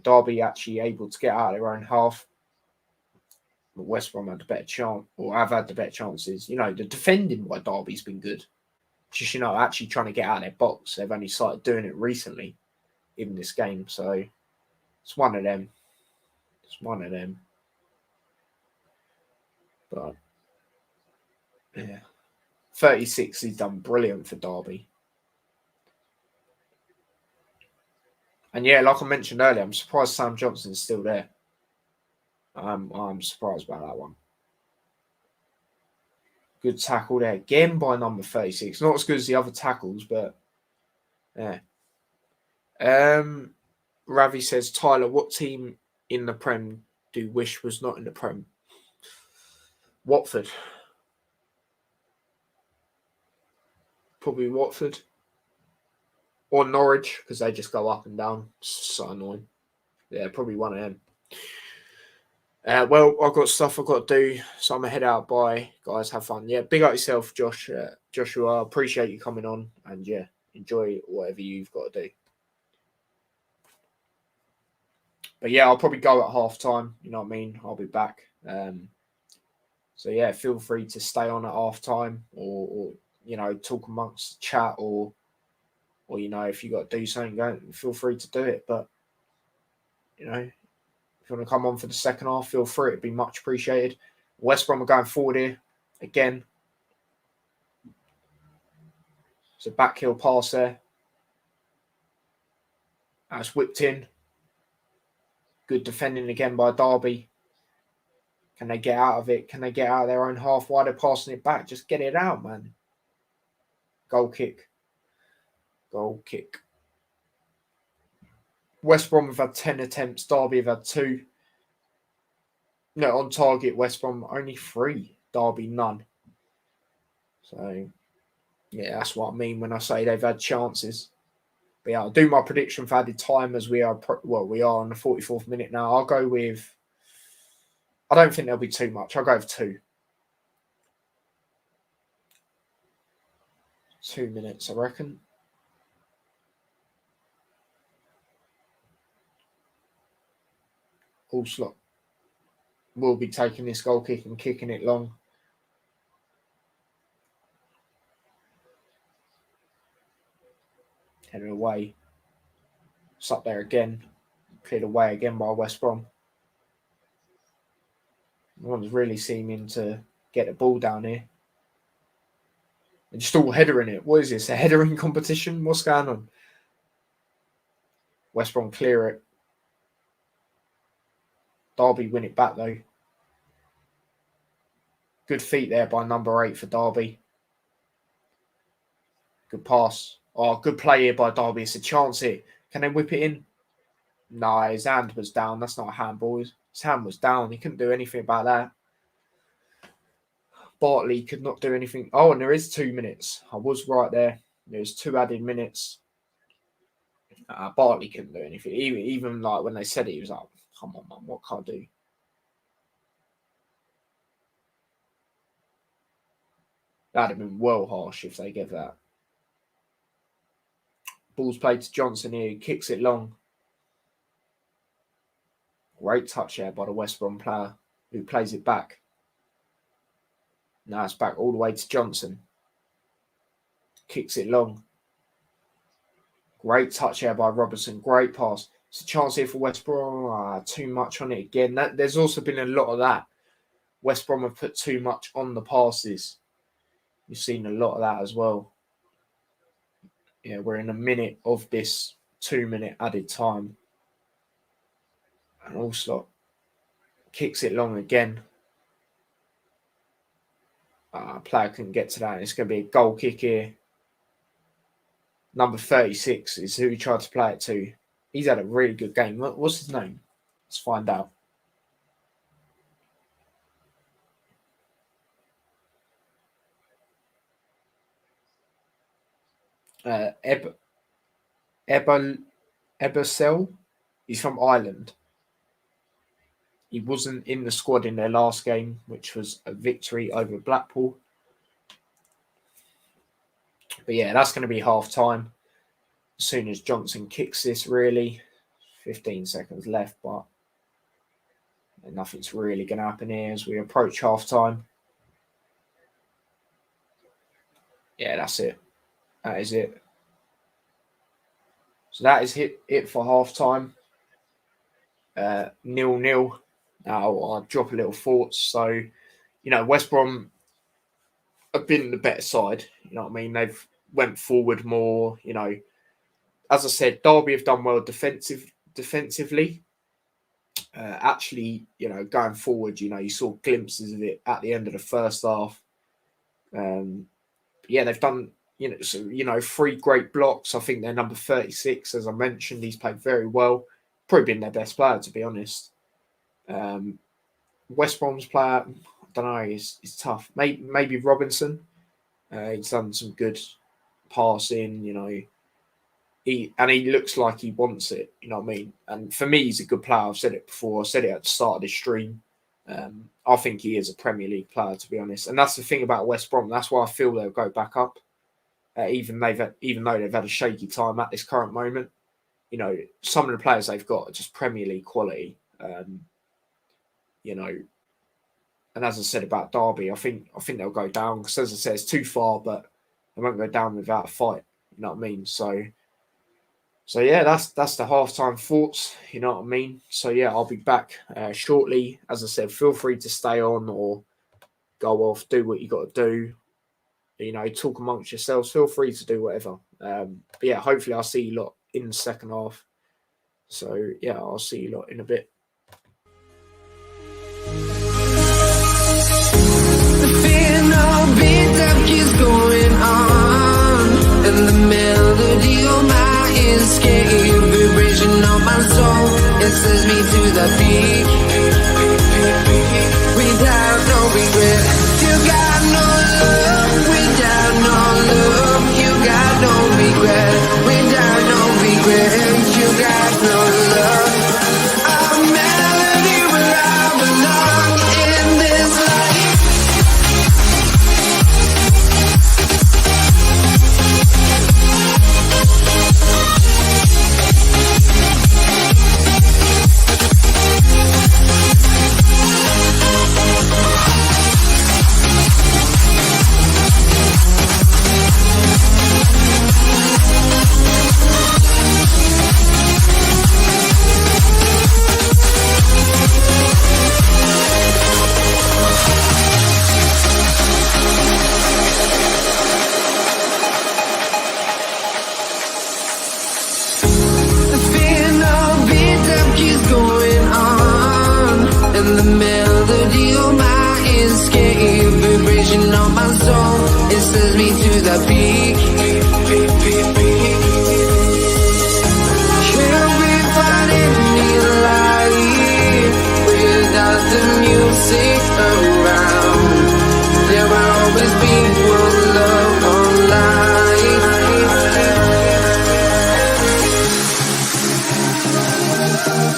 Derby actually able to get out of their own half. But West Brom had the better chance, or have had the better chances. The defending by Derby's been good. Just, actually trying to get out of their box. They've only started doing it recently in this game. So it's one of them. It's one of them. But yeah. 36, he's done brilliant for Derby. And yeah, like I mentioned earlier, I'm surprised Sam Johnson's still there. I'm surprised by that one. Good tackle there. Again by number 36. Not as good as the other tackles, but yeah. Ravi says, Tyler, what team in the Prem do you wish was not in the Prem? Watford. Probably Watford. Or Norwich, because they just go up and down. So annoying. Yeah, probably one of them. Well, I've got stuff I've got to do, so I'm going to head out. Bye, guys. Have fun. Yeah, big up yourself, Josh. Joshua, appreciate you coming on. And yeah, enjoy whatever you've got to do. But yeah, I'll probably go at half time. You know what I mean? I'll be back. So yeah, feel free to stay on at half time or talk amongst the chat or if you got to do something, feel free to do it. But if you want to come on for the second half, feel free. It'd be much appreciated. West Brom are going forward here again. So back heel pass there. That's whipped in. Good defending again by Derby. Can they get out of it? Can they get out of their own half? Why they're passing it back? Just get it out, man. Goal kick. Goal kick. West Brom have had 10 attempts. Derby have had 2. No, on target, West Brom only 3. Derby, none. So, yeah, that's what I mean when I say they've had chances. But yeah, I'll do my prediction for added time as we are on the 44th minute now. I'll go with... I don't think there'll be too much. I'll go with 2. 2 minutes, I reckon. Allslop will be taking this goal kick and kicking it long. Headed away. It's up there again. Cleared away again by West Brom. No one's really seeming to get the ball down here. They're just all headering it. What is this? A headering competition? What's going on? West Brom clear it. Derby win it back though. Good feet there by number 8 for Derby. Good pass. Oh, good play here by Derby. It's a chance here. Can they whip it in? No, his hand was down. That's not a handball. His hand was down. He couldn't do anything about that. Bartley could not do anything. Oh, and there is 2 minutes. I was right there. There's 2 added minutes. Bartley couldn't do anything. Even like when they said it, he was like, come on, man, what can I do? That'd have been well harsh if they gave that. Ball's played to Johnson here. He kicks it long. Great touch there by the West Brom player who plays it back. Now it's back all the way to Johnson. Kicks it long. Great touch here by Robertson. Great pass. It's a chance here for West Brom. Too much on it again. There's also been a lot of that. West Brom have put too much on the passes. You've seen a lot of that as well. Yeah, we're in a minute of this 2-minute added time. And also kicks it long again. Player couldn't get to that. It's going to be a goal kick here. Number 36 is who he tried to play it to. He's had a really good game. What's his name? Let's find out. Ebersel. He's from Ireland. He wasn't in the squad in their last game, which was a victory over Blackpool. But yeah, that's going to be half time. As soon as Johnson kicks this, really. 15 seconds left, but nothing's really going to happen here as we approach half time. Yeah, that's it. That is it. So that is it for half time. 0-0. Now I'll drop a little thoughts. So, West Brom have been the better side. You know what I mean? They've went forward more. As I said, Derby have done well defensively. Actually, going forward, you saw glimpses of it at the end of the first half. Yeah, they've done, 3 great blocks. I think they're number 36, as I mentioned. He's played very well. Probably been their best player, to be honest. West Brom's player, I don't know, is tough. Maybe Robinson. He's done some good passing, He looks like he wants it, you know what I mean? And for me, he's a good player. I've said it before. I said it at the start of this stream. I think he is a Premier League player, to be honest. And that's the thing about West Brom. That's why I feel they'll go back up, even though they've had a shaky time at this current moment. Some of the players they've got are just Premier League quality. And as I said about Derby, I think they'll go down because, as I said, it's too far, but they won't go down without a fight. You know what I mean? So yeah, that's the halftime thoughts. You know what I mean? So yeah, I'll be back shortly. As I said, feel free to stay on or go off, do what you got to do. talk amongst yourselves. Feel free to do whatever. But yeah, hopefully I'll see you lot in the second half. So yeah, I'll see you lot in a bit. Keeps going on, and the melody of my escape, vibration of my soul, it sends me to the peak, without no regret. You got no love, without no love. You got no regret, without no regret. You got no love. A melody where I belong in this life. The melody of my escape, vibration of my soul, it sends me to the peak. Can't we find any light without the music around? There will always be one love online.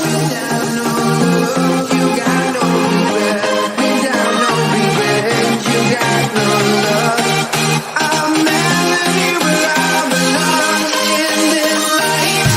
Without no love, you got no regret. Without no regret, you got no love. A melody where I belong in this life.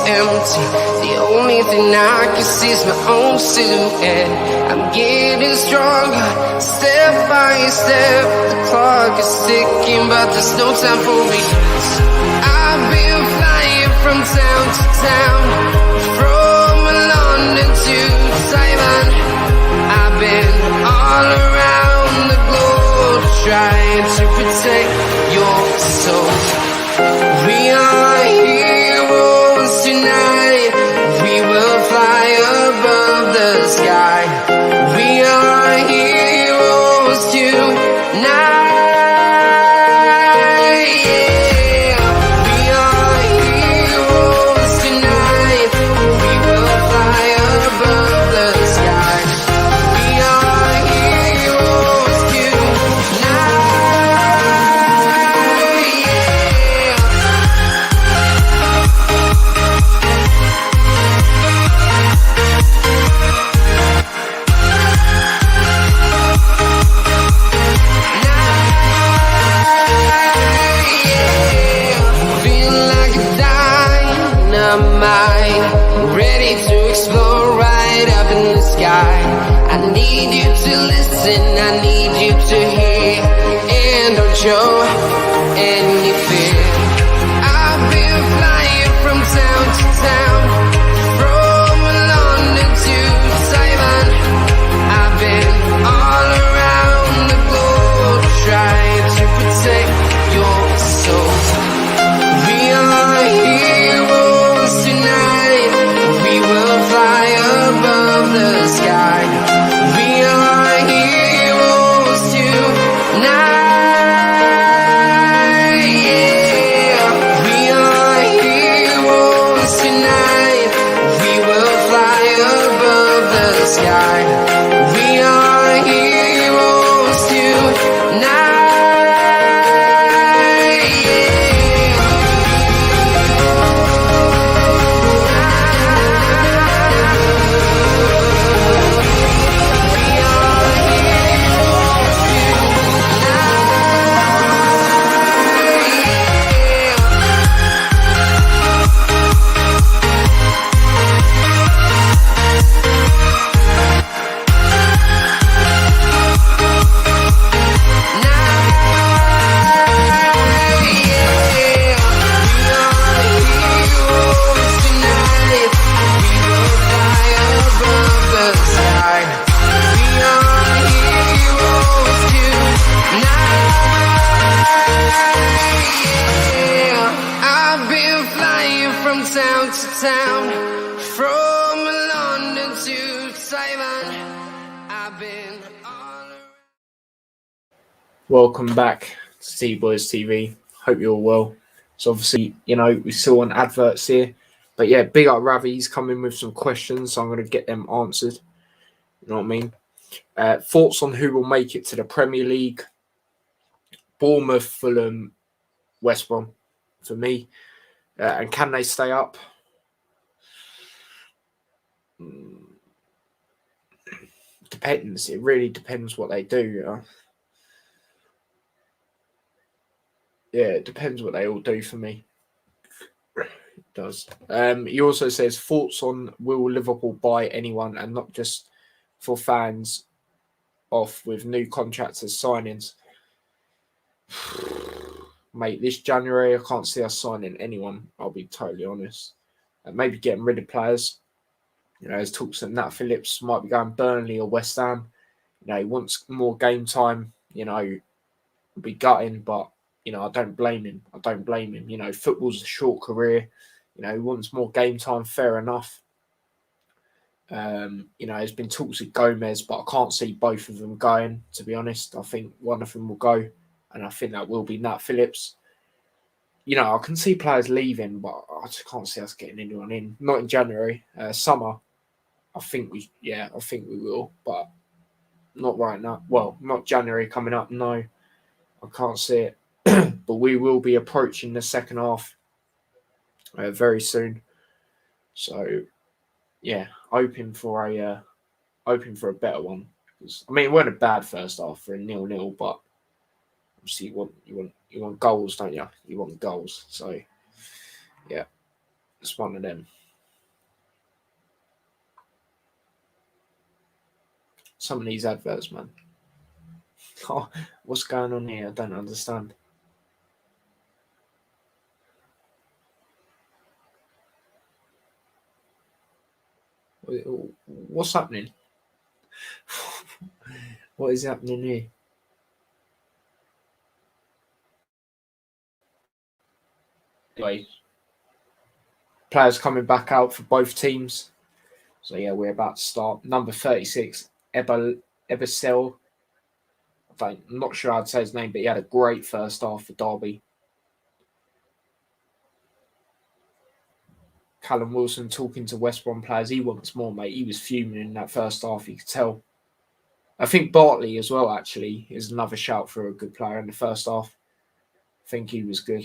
empty. The only thing I can see is my own silhouette. I'm getting stronger, step by step. The clock is ticking, but there's no time for regrets. I've been flying from town to town, from London to Taiwan. I've been all around the globe, trying to protect your soul. We are heroes tonight. We will fly above the sky. We are heroes tonight. Yeah. We are heroes tonight. We will fly above the sky. We are heroes tonight. Yeah. Feel like a dynamite, ready to explode right up in the sky. I need you to listen, I need you to hear, and don't show any fear. I've been flying from town to town, from London to Taiwan. I've been all around the globe, trying to protect your soul. We are heroes tonight. We will fly above the sky. We are heroes tonight. Yeah. We are heroes tonight. We will fly above the sky. We are heroes tonight. I've been flying from town to town, from London to Taiwan. I've been all around. Welcome back to T-Boys TV. Hope you're all well. So obviously, we saw on adverts here. But yeah, big up Ravi's coming with some questions, so I'm going to get them answered. You know what I mean? Thoughts on who will make it to the Premier League? Bournemouth, Fulham, West Brom for me. And can they stay up? Depends. It really depends what they do. Yeah, it depends what they all do for me. It does. He also says, thoughts on will Liverpool buy anyone and not just for fans off with new contracts as signings? Mate, this January, I can't see us signing anyone. I'll be totally honest. Maybe getting rid of players. There's talks that Nat Phillips might be going Burnley or West Ham. He wants more game time. Be gutting, but I don't blame him. Football's a short career. He wants more game time. Fair enough. There's been talks with Gomez, but I can't see both of them going. To be honest, I think one of them will go. And I think that will be Nat Phillips. I can see players leaving, but I just can't see us getting anyone in. Not in January. Summer, I think we will, but not right now. Well, not January coming up. No, I can't see it. But we will be approaching the second half very soon. So, yeah, hoping for a better one. It wasn't a bad first half for a 0-0, but obviously you want goals, don't you? You want goals. So, yeah. It's one of them. Some of these adverts, man. Oh, what's going on here? I don't understand. What's happening? What is happening here? Anyway, players coming back out for both teams. So yeah, we're about to start. Number 36, Ebasel. I'm not sure I'd say his name, but he had a great first half for Derby. Callum Wilson talking to West Brom players. He wants more, mate. He was fuming in that first half. You could tell. I think Bartley as well, actually, is another shout for a good player in the first half. I think he was good.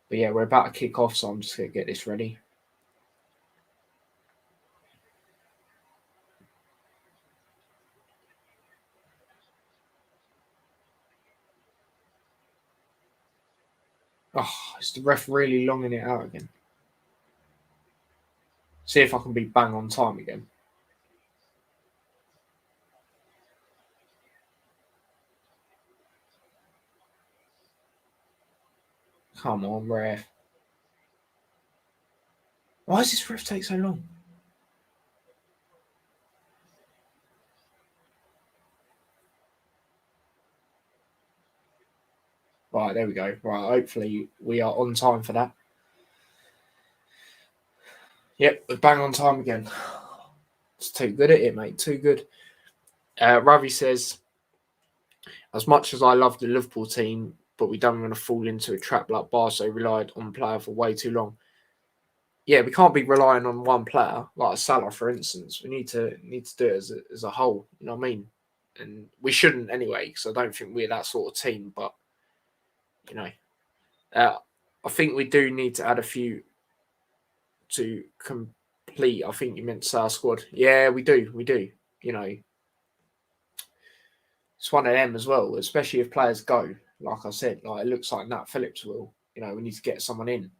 But yeah, we're about to kick off, so I'm just going to get this ready. Oh, is the ref really longing it out again? See if I can be bang on time again. Come on, ref. Why does this ref take so long? Right, there we go. Right, hopefully we are on time for that. Yep, we're bang on time again. It's too good at it, mate. Too good. Ravi says, as much as I love the Liverpool team, but we don't want to fall into a trap like Barca relied on player for way too long. Yeah, we can't be relying on one player, like Salah, for instance. We need to do it as a whole. You know what I mean? And we shouldn't anyway, because I don't think we're that sort of team. But you know, I think we do need to add a few to complete. I think you meant to say our squad. Yeah, we do. You know, it's one of them as well, especially if players go. Like I said, like it looks like Nat Phillips will. You know, we need to get someone in. You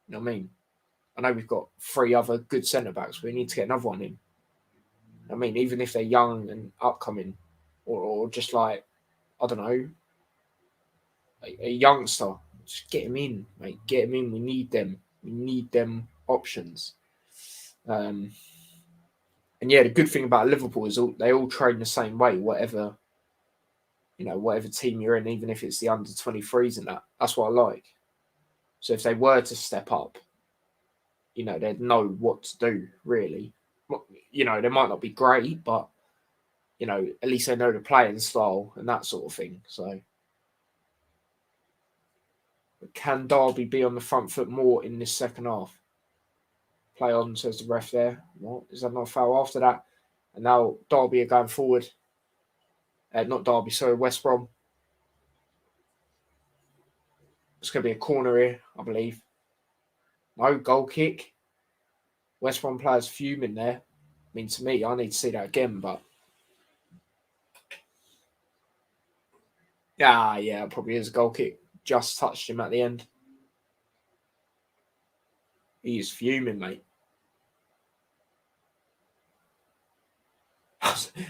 know what I mean? I know we've got 3 other good centre backs. We need to get another one in. I mean, even if they're young and upcoming, or just like, I don't know, a youngster, just get him in, mate. Get him in. We need them. We need them options. And yeah, the good thing about Liverpool is they all train the same way, whatever team you're in, even if it's the under 23s and that. That's what I like. So if they were to step up, you know, they'd know what to do, really. You know, they might not be great, but, you know, at least they know the playing style and that sort of thing. So can Derby be on the front foot more in this second half? Play on, says the ref there. What? Is that not a foul after that? And now Derby are going forward. Not Derby, sorry, West Brom. It's going to be a corner here, I believe. No, goal kick. West Brom players fuming there. I mean, to me, I need to see that again, but yeah, it probably is a goal kick. Just touched him at the end. He is fuming, mate.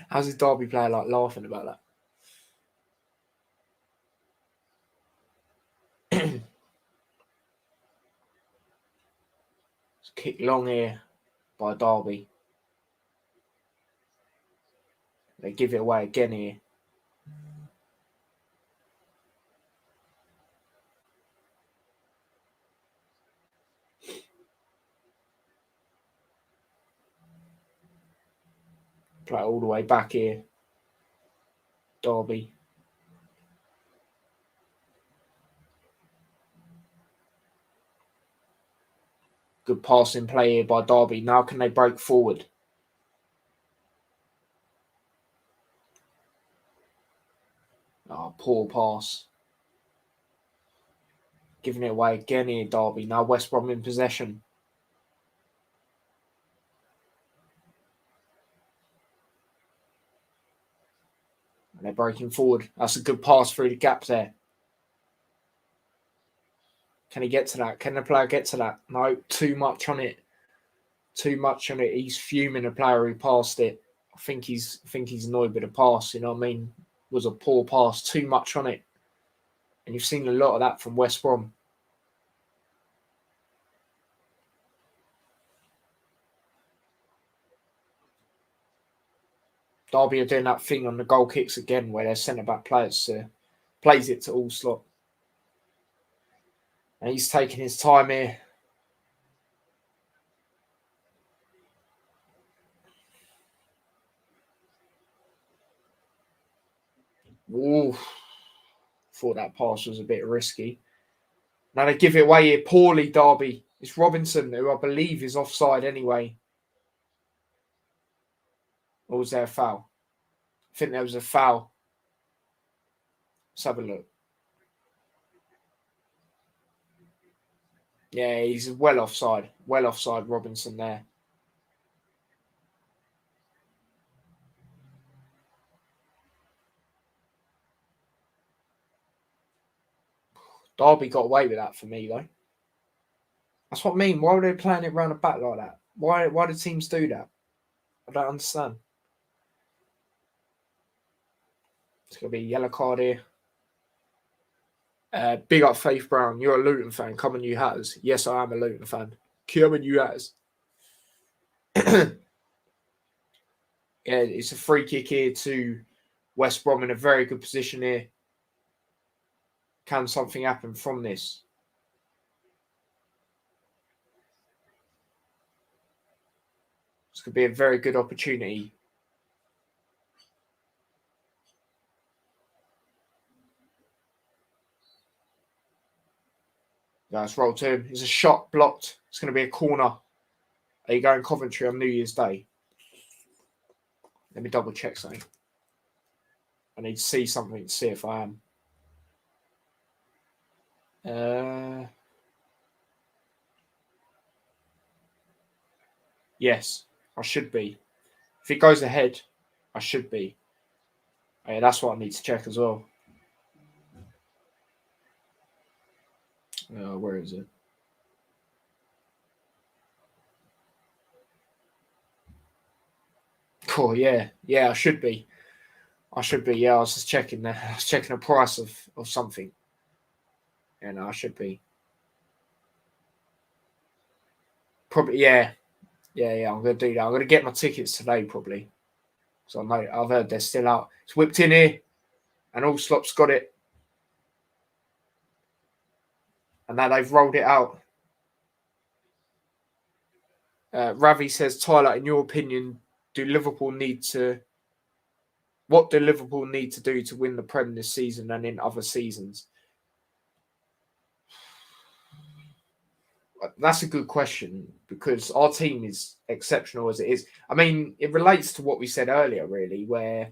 How's his Derby player like laughing about that? It's kick long here by Derby. They give it away again here. Play all the way back here. Derby. Good passing play here by Derby. Now can they break forward? Oh, poor pass. Giving it away again here, Derby. Now West Brom in possession. And they're breaking forward. That's a good pass through the gap there. Can he get to that? Can the player get to that? No, too much on it. Too much on it. He's fuming the player who passed it. I think he's annoyed with the pass. You know what I mean? It was a poor pass. Too much on it. And you've seen a lot of that from West Brom. Derby are doing that thing on the goal kicks again where their centre-back players plays it to all slot. And he's taking his time here. Ooh. Thought that pass was a bit risky. Now they give it away here poorly, Derby. It's Robinson, who I believe is offside anyway. Or was there a foul? I think there was a foul. Let's have a look. Yeah, he's well offside. Well offside, Robinson there. Derby got away with that for me, though. That's what I mean. Why were they playing it round the back like that? Why do teams do that? I don't understand. It's going to be a yellow card here. Big up Faith Brown. You're a Luton fan. Come on, you Hatters. Yes, I am a Luton fan. Come on, you Hatters. Yeah, it's a free kick here to West Brom in a very good position here. Can something happen from this? This could be a very good opportunity. Nice roll to him. It's a shot blocked. It's going to be a corner. Are you going Coventry on New Year's Day? Let me double check something. I need to see something to see if I am. Yes, I should be. If it goes ahead, I should be. Yeah, that's what I need to check as well. Where is it? Cool, yeah. Yeah, I should be. Yeah, I was just checking there. I was checking the price of something. Yeah, no, I should be. Probably, yeah. Yeah, I'm going to do that. I'm going to get my tickets today, probably. So I know, I've heard they're still out. It's whipped in here, and all slops got it. And now they've rolled it out. Ravi says, Tyler, in your opinion, what do Liverpool need to do to win the Prem this season and in other seasons? That's a good question because our team is exceptional as it is. I mean, it relates to what we said earlier, really, where,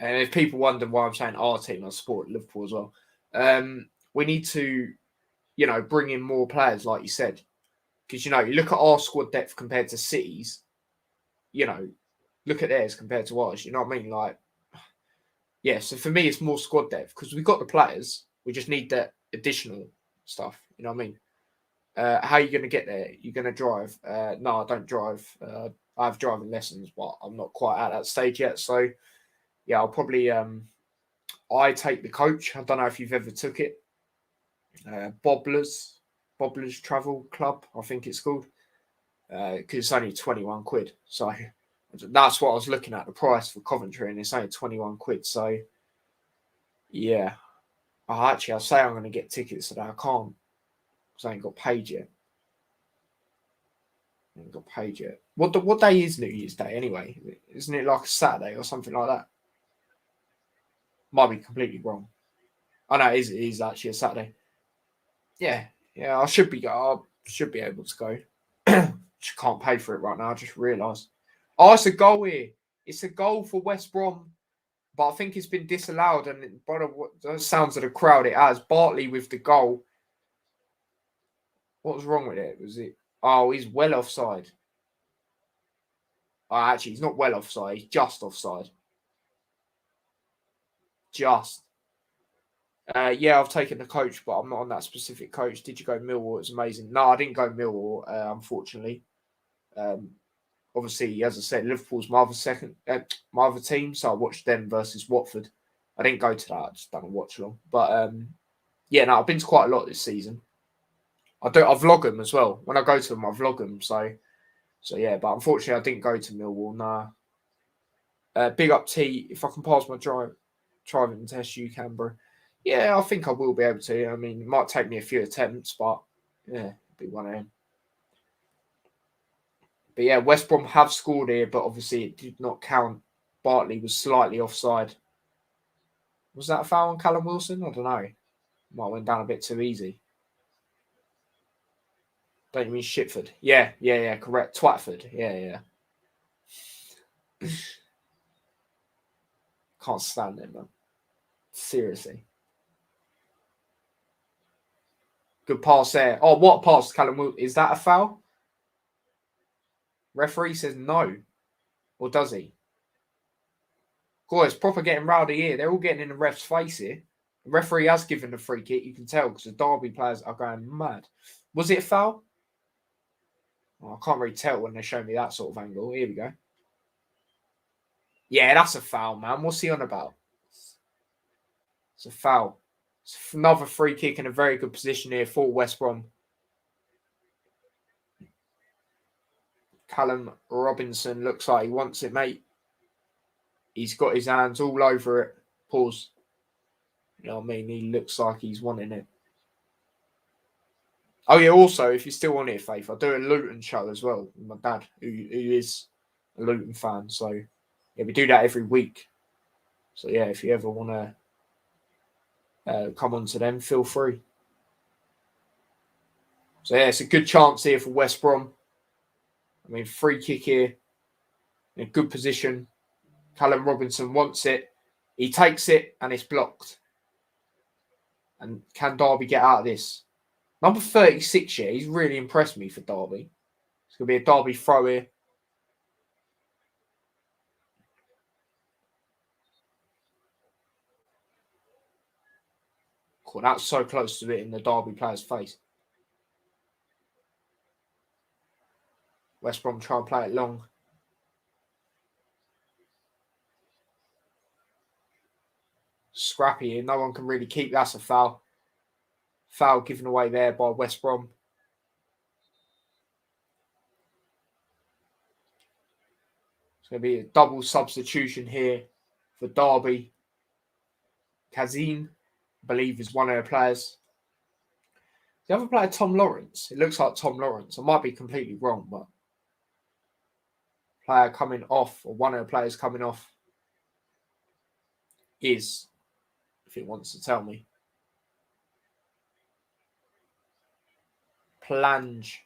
and if people wonder why I'm saying our team, I support Liverpool as well. We need to, bring in more players, like you said, because, you look at our squad depth compared to City's, look at theirs compared to ours. You know what I mean? Like, yeah, so for me, it's more squad depth because we've got the players. We just need that additional stuff. You know what I mean? How are you going to get there? You're going to drive? No, I don't drive. I have driving lessons, but I'm not quite at that stage yet. So, yeah, I'll probably I take the coach. I don't know if you've ever took it. Bobblers Travel Club, I think it's called. Because it's only 21 quid. So that's what I was looking at, the price for Coventry, and it's only 21 quid. So, yeah. I'll say I'm going to get tickets today. I can't. Because I ain't got paid yet. What day is New Year's Day anyway? Isn't it like a Saturday or something like that? Might be completely wrong. I know it is actually a Saturday. Yeah, I should be able to go. Just can't pay for it right now. I just realised. Oh, it's a goal here. It's a goal for West Brom, but I think it's been disallowed. And by the sounds of the crowd, it has. Bartley with the goal. What was wrong with it? Was it? Oh, he's well offside. Oh, actually, he's not well offside. He's just offside. Just. Yeah, I've taken the coach, but I'm not on that specific coach. Did you go Millwall? It's amazing. No, I didn't go Millwall, unfortunately. Obviously, as I said, Liverpool's my other team, so I watched them versus Watford. I didn't go to that. I just done a watch along. But yeah, no, I've been to quite a lot this season. I vlog them as well. When I go to them, I vlog them. So yeah. But unfortunately, I didn't go to Millwall. Nah. Big up T. If I can pass my driving test, you can, bro. Yeah, I think I will be able to. I mean, it might take me a few attempts, but yeah, be one of them. But yeah, West Brom have scored here, but obviously it did not count. Bartley was slightly offside. Was that a foul on Callum Wilson? I don't know. Might have went down a bit too easy. Don't you mean Shitford? Yeah, correct. Twatford. Yeah. Can't stand him, man. Seriously. Good pass there. Oh, what pass, Callum Wilson? Is that a foul? Referee says no. Or does he? Guys, proper getting rowdy here. They're all getting in the ref's face here. The referee has given the free kick. You can tell because the Derby players are going mad. Was it a foul? Oh, I can't really tell when they show me that sort of angle. Here we go. Yeah, that's a foul, man. What's he on about? It's a foul. It's another free kick in a very good position here for West Brom. Callum Robinson looks like he wants it, mate. He's got his hands all over it. Pause. You know what I mean? He looks like he's wanting it. Oh, yeah, also, if you're still on it, Faith, I do a Luton show as well with my dad, who is a Luton fan. So, yeah, we do that every week. So, yeah, if you ever want to come on to them, feel free. So, yeah, it's a good chance here for West Brom. I mean, free kick here in a good position. Callum Robinson wants it. He takes it, and it's blocked. And can Derby get out of this? Number 36 here, he's really impressed me for Derby. It's going to be a Derby throw here. Cool, that's so close to it in the Derby player's face. West Brom try and play it long. Scrappy here. No one can really keep. That's a foul. Foul given away there by West Brom. It's going to be a double substitution here for Derby. Kazim, I believe, is one of their players. The other player, Tom Lawrence. It looks like Tom Lawrence. I might be completely wrong, but player coming off, or one of the players coming off, is, if it wants to tell me, Plange.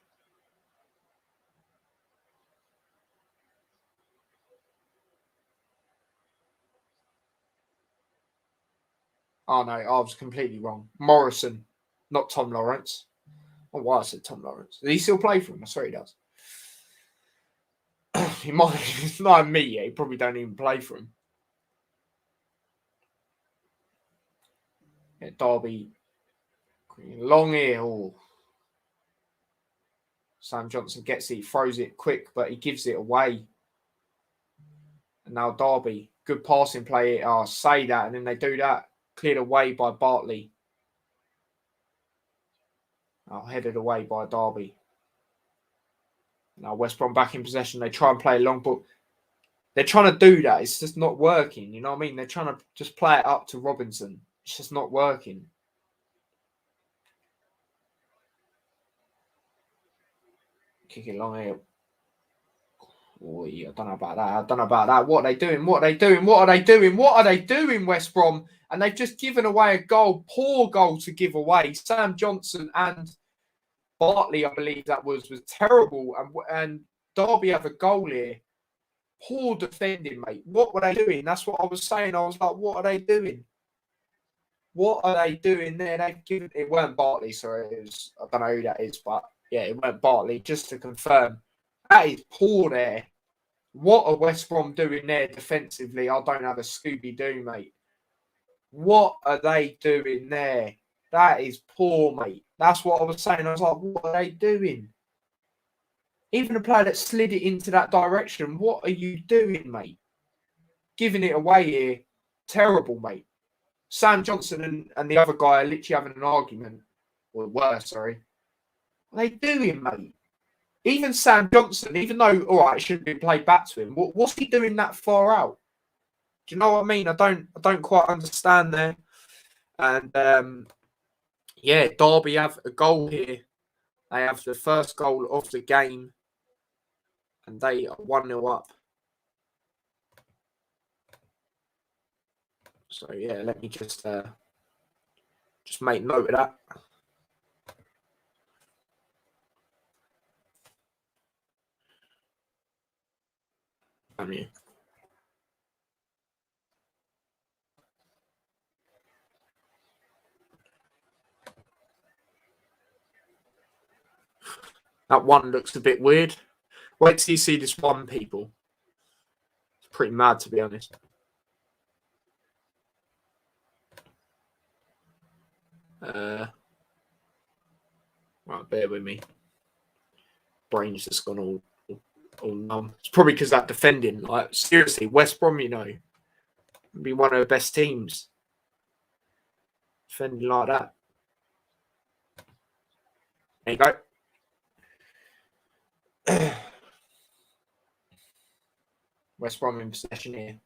Oh, no, I was completely wrong. Morrison, not Tom Lawrence. Oh, why I said Tom Lawrence. Does he still play for him? I swear he does. He might, it's not me yet. He probably don't even play for him. Yeah, Derby. Long here. Oh. Sam Johnson gets it, he throws it quick, but he gives it away. And now Derby. Good passing play. Oh, say that, and then they do that. Cleared away by Bartley. Oh, headed away by Derby. Now West Brom back in possession. They try and play a long ball. They're trying to do that. It's just not working. You know what I mean? They're trying to just play it up to Robinson. It's just not working. Kick it long here. Oh, yeah, I don't know about that. What are they doing? What are they doing, West Brom? And they've just given away a goal. Poor goal to give away. Sam Johnson and Bartley, I believe that was terrible. And Derby have a goal here. Poor defending, mate. What were they doing? That's what I was saying. I was like, what are they doing? What are they doing there? It weren't Bartley, sorry. I don't know who that is, but yeah, it weren't Bartley. Just to confirm, that is poor there. What are West Brom doing there defensively? I don't have a Scooby-Doo, mate. What are they doing there? That is poor, mate. That's what I was saying. I was like, what are they doing? Even a player that slid it into that direction, what are you doing, mate? Giving it away here. Terrible, mate. Sam Johnson and the other guy are literally having an argument. Or worse, sorry. What are they doing, mate? Even Sam Johnson, even though, all right, it shouldn't be played back to him, what's he doing that far out? Do you know what I mean? I don't quite understand there. And yeah, Derby have a goal here. They have the first goal of the game, and they are 1-0 up. So yeah, let me just make note of that. That one looks a bit weird. Wait till you see this one, people. It's pretty mad, to be honest. Right, bear with me. Brain's just gone all numb. It's probably because that defending. Like, seriously, West Brom, be one of the best teams. Defending like that. There you go. West Brom in possession here.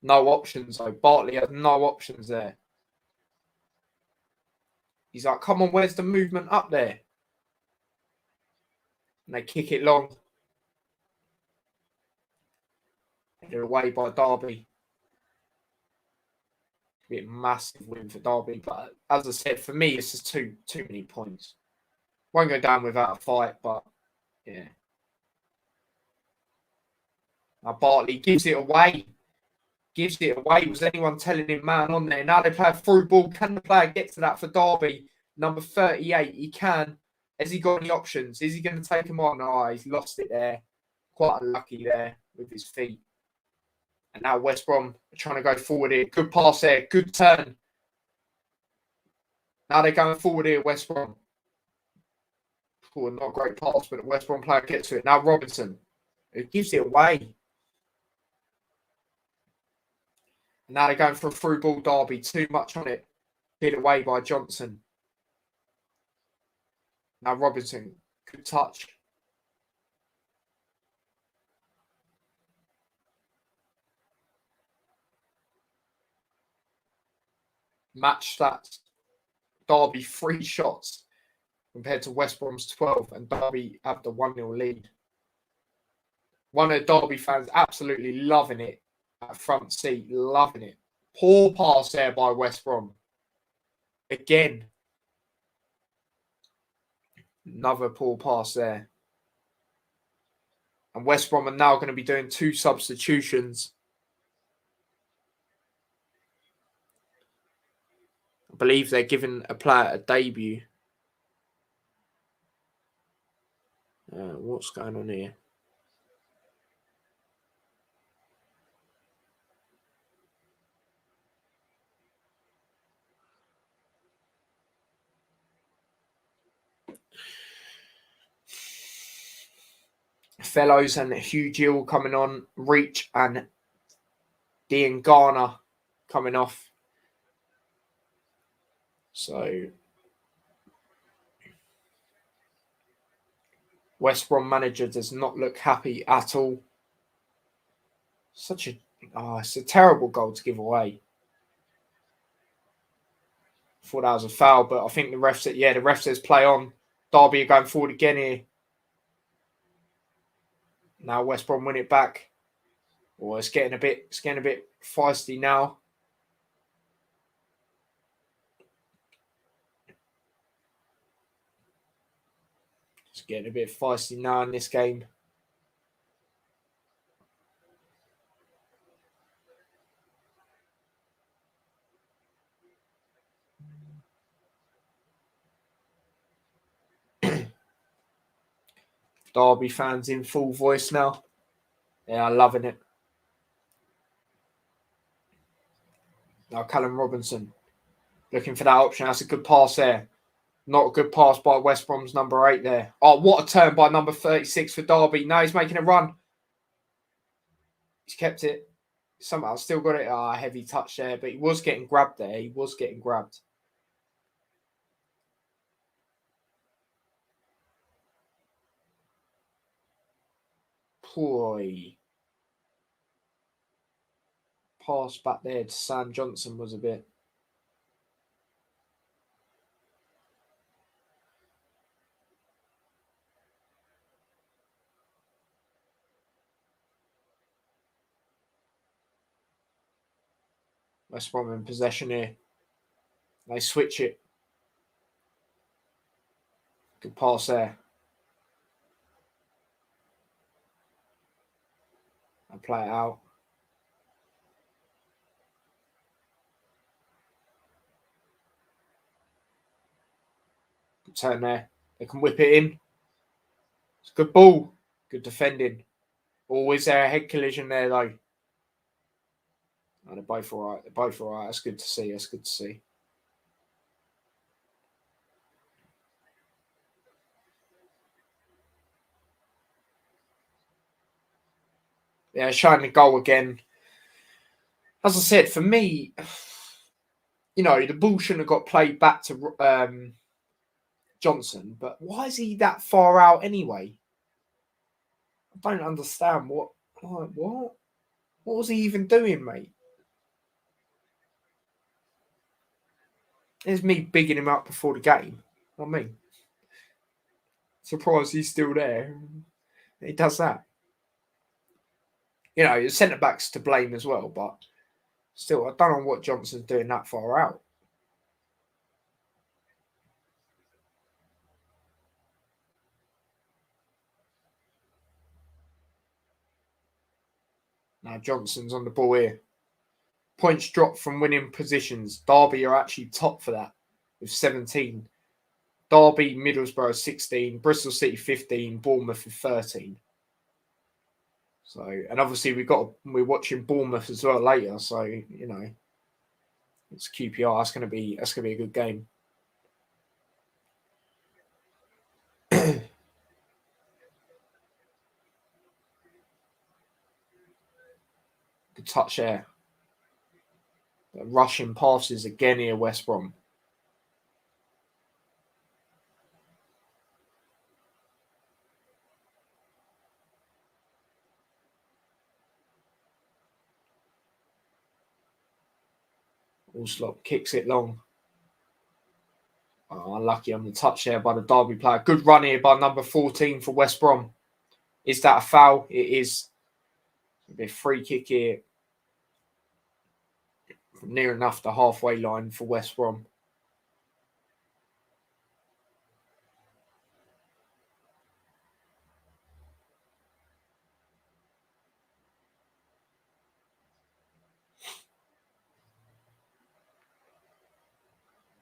No options, though. Bartley has no options there. He's like, come on, where's the movement up there? And they kick it long. They're away by Derby. Be a massive win for Derby. But as I said, for me, this is too many points. Won't go down without a fight, but yeah. Now Bartley gives it away. Was anyone telling him man on there? Now they play a through ball. Can the player get to that for Derby? Number 38, he can. Has he got any options? Is he going to take him on? Oh, he's lost it there. Quite unlucky there with his feet. And now West Brom are trying to go forward here. Good pass there. Good turn. Now they're going forward here, West Brom. Oh, not a great pass, but the West Brom player gets to it. Now Robinson, who gives it away. And now they're going for a through ball Derby. Too much on it. Hit away by Johnson. Now Robinson, good touch. Match stats. Derby 3 shots compared to West Brom's 12, and Derby have the 1-0 lead. One of the Derby fans absolutely loving it at front seat, loving it. Poor pass there by West Brom. Again. Another poor pass there. And West Brom are now going to be doing 2 substitutions. I believe they're giving a player a debut. What's going on here? Fellows and Hugh Gill coming on. Reach and Dean Garner coming off. So West Brom manager does not look happy at all. It's a terrible goal to give away. I thought that was a foul, but I think the ref says play on. Derby are going forward again here. Now West Brom win it back. Oh, it's getting a bit feisty now. It's getting a bit feisty now in this game. Derby fans in full voice now. They are loving it. Now Callum Robinson looking for that option. That's a good pass there. Not a good pass by West Brom's number 8 there. Oh, what a turn by number 36 for Derby. Now he's making a run. He's kept it. Somehow still got it. Heavy touch there, but he was getting grabbed there. He was getting grabbed. Boy. Pass back there to Sam Johnson was a bit. West Brom in possession here. They switch it. Good pass there. And play it out. Good turn there. They can whip it in. It's a good ball. Good defending. Always there a head collision there though. Oh, they're both all right. They're both all right. That's good to see. That's good to see. Yeah, showing the goal again. As I said, for me, you know, the ball shouldn't have got played back to Johnson, but why is he that far out anyway? I don't understand. What? What was he even doing, mate? There's me bigging him up before the game. I mean, surprised he's still there. He does that. You know, the centre back's to blame as well, but still, I don't know what Johnson's doing that far out. Now Johnson's on the ball here. Points dropped from winning positions. Derby are actually top for that with 17. Derby, Middlesbrough 16, Bristol City 15, Bournemouth with 13. So, and obviously we're watching Bournemouth as well later. So, you know, it's QPR. That's gonna be a good game. Good touch there. Rushing passes again here, West Brom. Allslop kicks it long. Oh, unlucky on the touch there by the Derby player. Good run here by number 14 for West Brom. Is that a foul? It is. It'll be a free kick here. From near enough the halfway line for West Brom.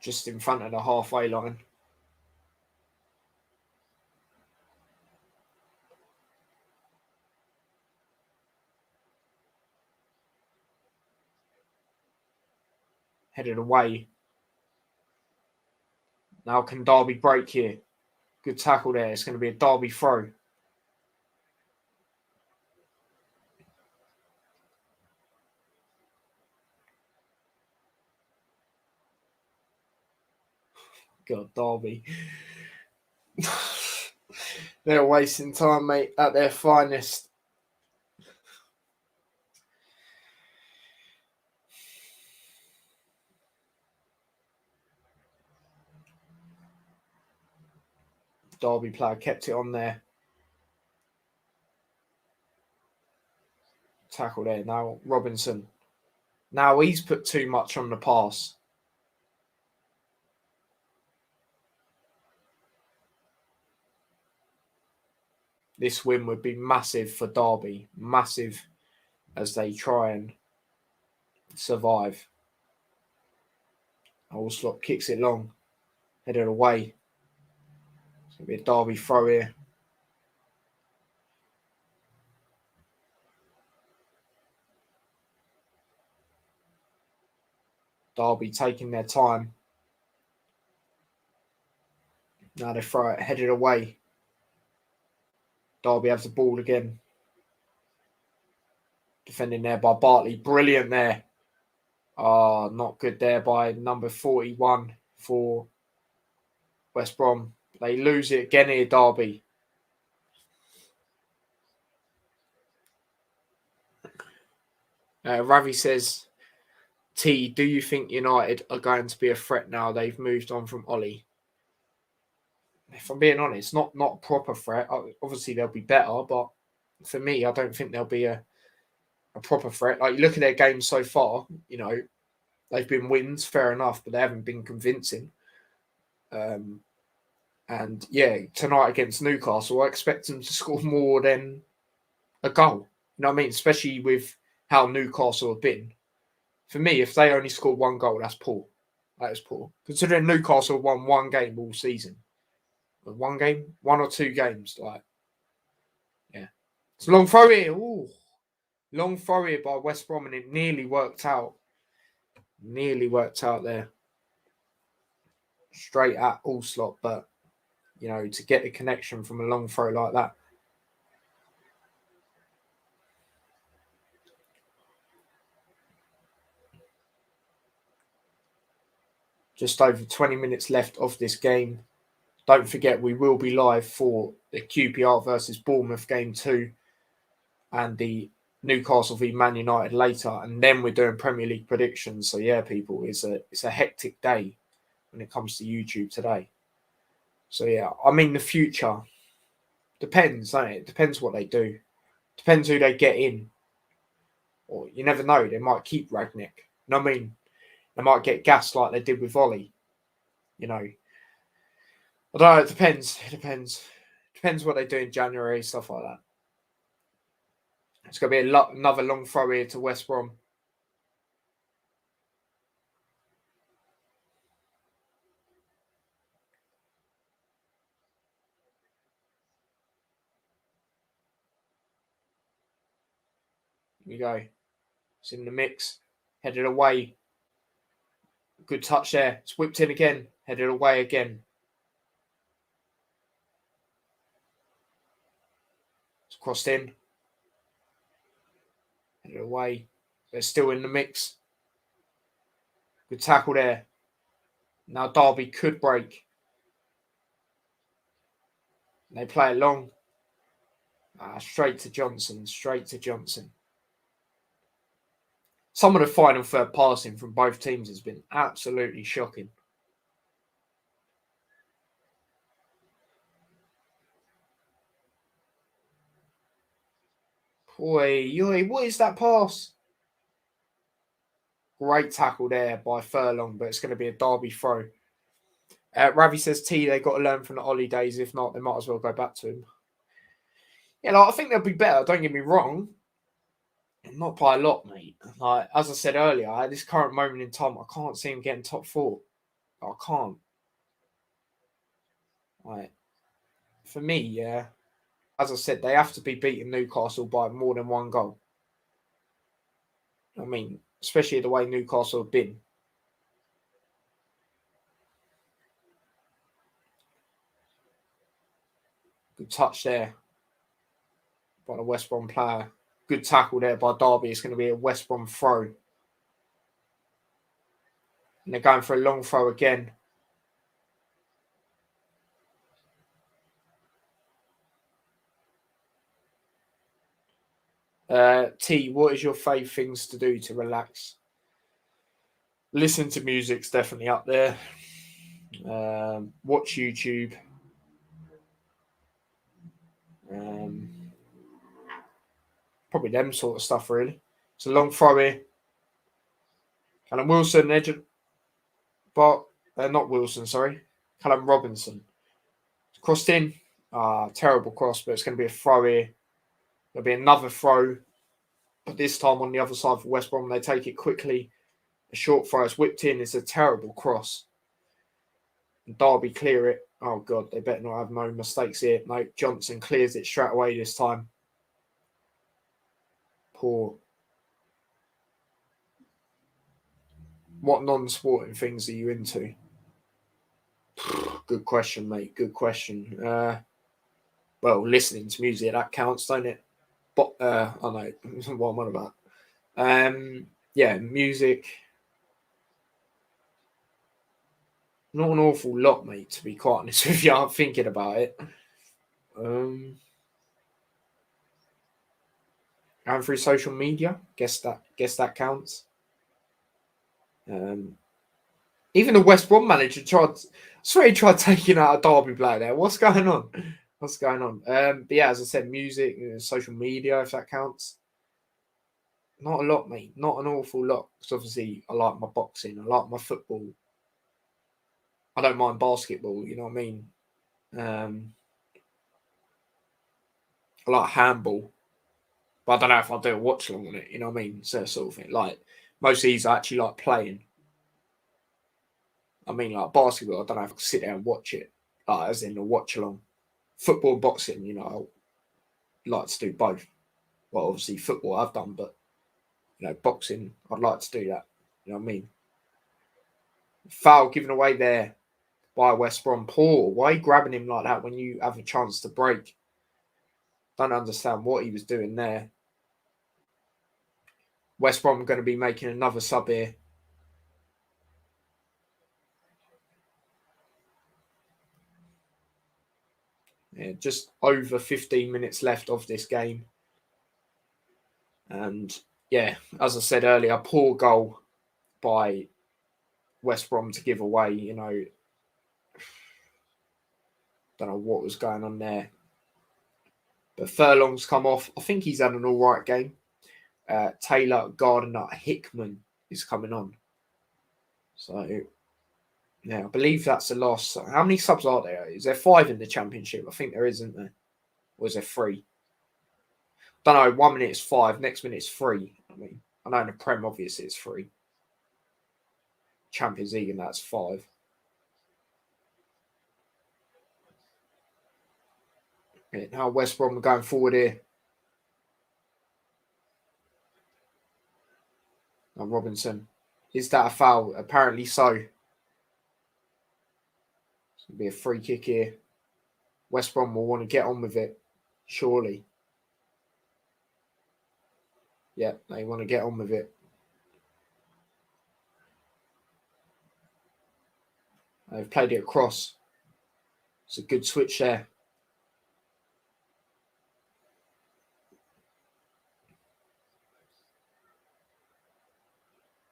Just in front of the halfway line. Headed away. Now can Derby break here? Good tackle there. It's going to be a Derby throw. God, Derby. They're wasting time, mate, at their finest. Derby player kept it on there. Tackle there. Now Robinson. Now he's put too much on the pass. This win would be massive for Derby. Massive as they try and survive. Allslop kicks it long. Headed away. It's going to be a Derby throw here. Derby taking their time. Now they throw it, headed away. Derby have the ball again. Defending there by Bartley. Brilliant there. Not good there by number 41 for West Brom. They lose it again here, Derby. Ravi says, T, do you think United are going to be a threat now they've moved on from Ollie? If I'm being honest, not a proper threat. Obviously, they'll be better, but for me, I don't think they'll be a proper threat. Like, you look at their games so far, you know, they've been wins, fair enough, but they haven't been convincing. And yeah, tonight against Newcastle, I expect them to score more than a goal. You know what I mean? Especially with how Newcastle have been. For me, if they only score one goal, that's poor. That is poor. Considering Newcastle won one game all season. One game? 1 or 2 games. Like, yeah. It's a long throw here. Ooh. Long throw here by West Brom, and it nearly worked out. Nearly worked out there. Straight at Allslot, but, you know, to get the connection from a long throw like that. Just over 20 minutes left of this game. Don't forget, we will be live for the QPR versus Bournemouth game 2 and the Newcastle v Man United later. And then we're doing Premier League predictions. So, yeah, people, it's a hectic day when it comes to YouTube today. So, yeah, I mean, the future depends, doesn't it? Depends what they do. Depends who they get in. Or you never know. They might keep Ragnick. You know what I mean? They might get gassed like they did with Ollie. You know. I don't know. It depends. It depends. Depends what they do in January, stuff like that. It's going to be another long throw here to West Brom. Here we go. It's in the mix. Headed away. Good touch there. It's whipped in again. Headed away again. It's crossed in. Headed away. They're still in the mix. Good tackle there. Now Derby could break. They play it long. Straight to Johnson. Straight to Johnson. Some of the final third passing from both teams has been absolutely shocking. Oi, what is that pass? Great tackle there by Furlong, but it's going to be a Derby throw. Ravi says, T, they got to learn from the Ollie days. If not, they might as well go back to him. Yeah, like, I think they'll be better. Don't get me wrong. Not by a lot, mate. Like, as I said earlier, at this current moment in time, I can't see him getting top 4. I can't. Like, for me, yeah. As I said, they have to be beating Newcastle by more than 1 goal. I mean, especially the way Newcastle have been. Good touch there by the West Brom player. Good tackle there by Derby. It's going to be a West Brom throw. And they're going for a long throw again. T, what is your favourite things to do to relax? Listen to music's definitely up there. Watch YouTube. Probably them sort of stuff, really. It's a long throw here. Callum Wilson, not Wilson, sorry. Callum Robinson. It's crossed in. Terrible cross, but it's going to be a throw here. There'll be another throw, but this time on the other side for West Brom. They take it quickly. A short throw is whipped in. It's a terrible cross. And Derby clear it. Oh, God, they better not have no mistakes here. No, Johnson clears it straight away this time. Poor. What non-sporting things are you into? Good question, mate. Good question. Well, listening to music, that counts, don't it? But I know what I'm on about. Yeah, music. Not an awful lot, mate. To be quite honest with you, I'm thinking about it. And through social media, guess that counts. Even the West Brom manager tried. I swear he tried taking out a Derby player there. What's going on? What's going on? But yeah, as I said, music, social media, if that counts. Not a lot, mate. Not an awful lot. Because obviously, I like my boxing. I like my football. I don't mind basketball. You know what I mean? I like handball, but I don't know if I'll do a watch along on it. You know what I mean? So sort of thing. Like most of these, I actually like playing. I mean, like basketball, I don't know if I can sit there and watch it, like as in a watch along. Football and boxing, I like to do both. Well, obviously football I've done, but boxing, I'd like to do that. You know what I mean? Foul given away there by West Brom. Poor. Why are you grabbing him like that when you have a chance to break? Don't understand what he was doing there. West Brom going to be making another sub here. Yeah, just over 15 minutes left of this game. And yeah, as I said earlier, poor goal by West Brom to give away. Don't know what was going on there. But Furlong's come off. I think he's had an all right game. Taylor, Gardner, Hickman is coming on. So, yeah, I believe that's a loss. How many subs are there? Is there 5 in the Championship? I think there is, isn't there? Or is there 3? Don't know. 1 minute is 5. Next minute is 3. I mean, I know in the Prem, obviously, it's 3. Champions League, and that's 5. Yeah, now West Brom are going forward here. Now Robinson. Is that a foul? Apparently so. It's going to be a free kick here. West Brom will want to get on with it, surely. Yeah, they want to get on with it. They've played it across. It's a good switch there.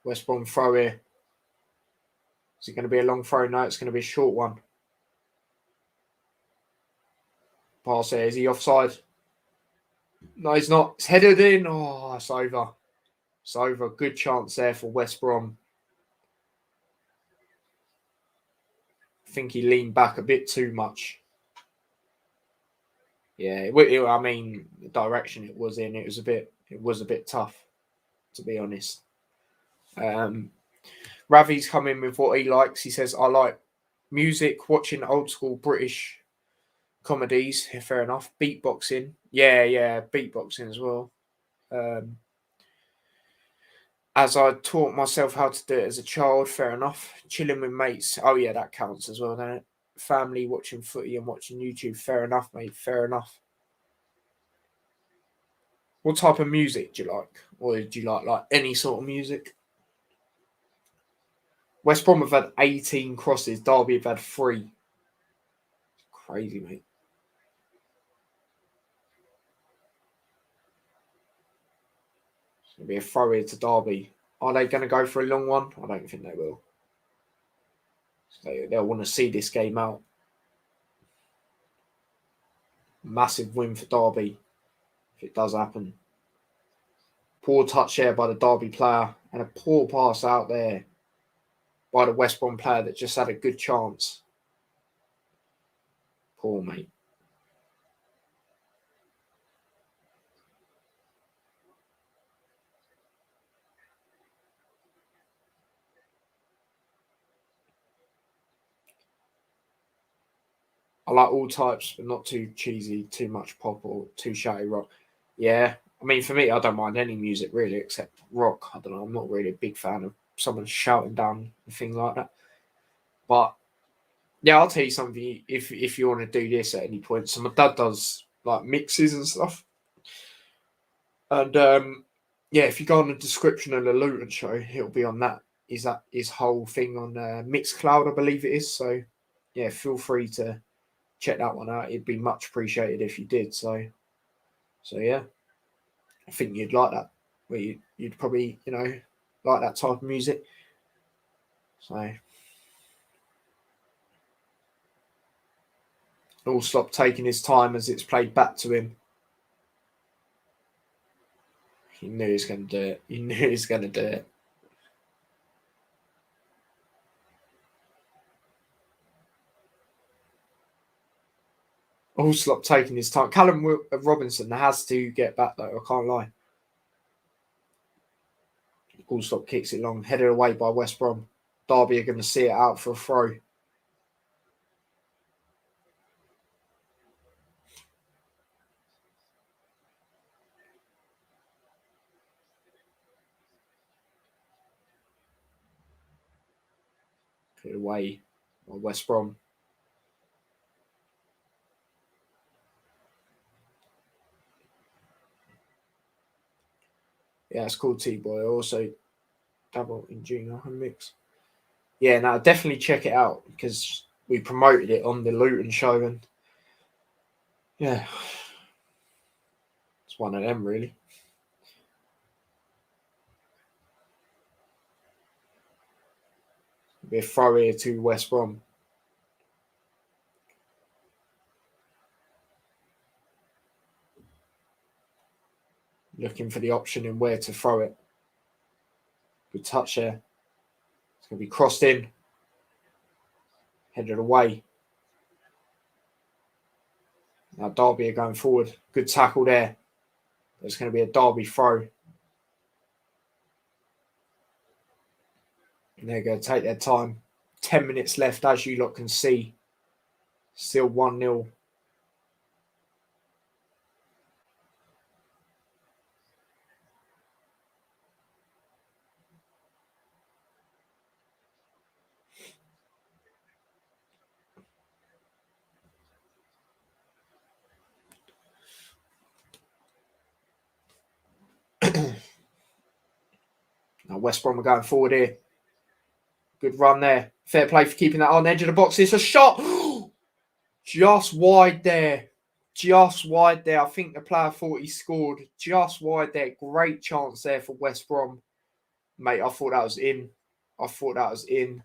West Brom throw here. Is it going to be a long throw? No, it's going to be a short one. Pass there. Is he offside? No, he's not. It's headed in. Oh, it's over. It's over. Good chance there for West Brom. I think he leaned back a bit too much. Yeah, I mean, the direction it was in, it was a bit tough, to be honest. Ravi's come in with what he likes. He says, I like music, watching old school British comedies. Yeah, fair enough. Beatboxing. Yeah, beatboxing as well. As I taught myself how to do it as a child, fair enough. Chilling with mates. Oh, yeah, that counts as well, doesn't it? Family, watching footy and watching YouTube. Fair enough, mate. Fair enough. What type of music do you like? Or do you like any sort of music? West Brom have had 18 crosses. Derby have had 3. Crazy, mate. It's going to be a throw here to Derby. Are they going to go for a long one? I don't think they will. So they'll want to see this game out. Massive win for Derby if it does happen. Poor touch there by the Derby player and a poor pass out there by the West Brom player that just had a good chance. Poor mate. I like all types, but not too cheesy, too much pop or too shouty rock. Yeah, I mean, for me, I don't mind any music really, except rock. I don't know, I'm not really a big fan of someone shouting down and thing like that. But yeah, I'll tell you something. If you want to do this at any point, so my dad does like mixes and stuff, and yeah, if you go on the description of the Luton show, it'll be on that. Is that his whole thing on Mixcloud, I believe it is. So yeah, feel free to check that one out. It'd be much appreciated if you did. So yeah, I think you'd like that. Where you'd probably like that type of music. So all stop taking his time as it's played back to him. He knew he was going to do it. He knew he was going to do it. Allslop taking his time. Callum Robinson has to get back though. I can't lie. Allslop kicks it long, headed away by West Brom. Derby are going to see it out for a throw. Put it away by West Brom. Yeah, it's called T-Boy. Also, double in junior mix. Yeah, no, definitely check it out because we promoted it on the Luton show, and yeah, it's one of them really. Be a throw here to West Brom. Looking for the option in where to throw it. Good touch there. It's going to be crossed in. Headed away. Now Derby are going forward. Good tackle there. There's going to be a Derby throw. And they're going to take their time. 10 minutes left, as you lot can see. Still 1-0. Now West Brom are going forward here. Good run there. Fair play for keeping that on the edge of the box. It's a shot. Just wide there. Just wide there. I think the player thought he scored. Just wide there. Great chance there for West Brom. Mate, I thought that was in.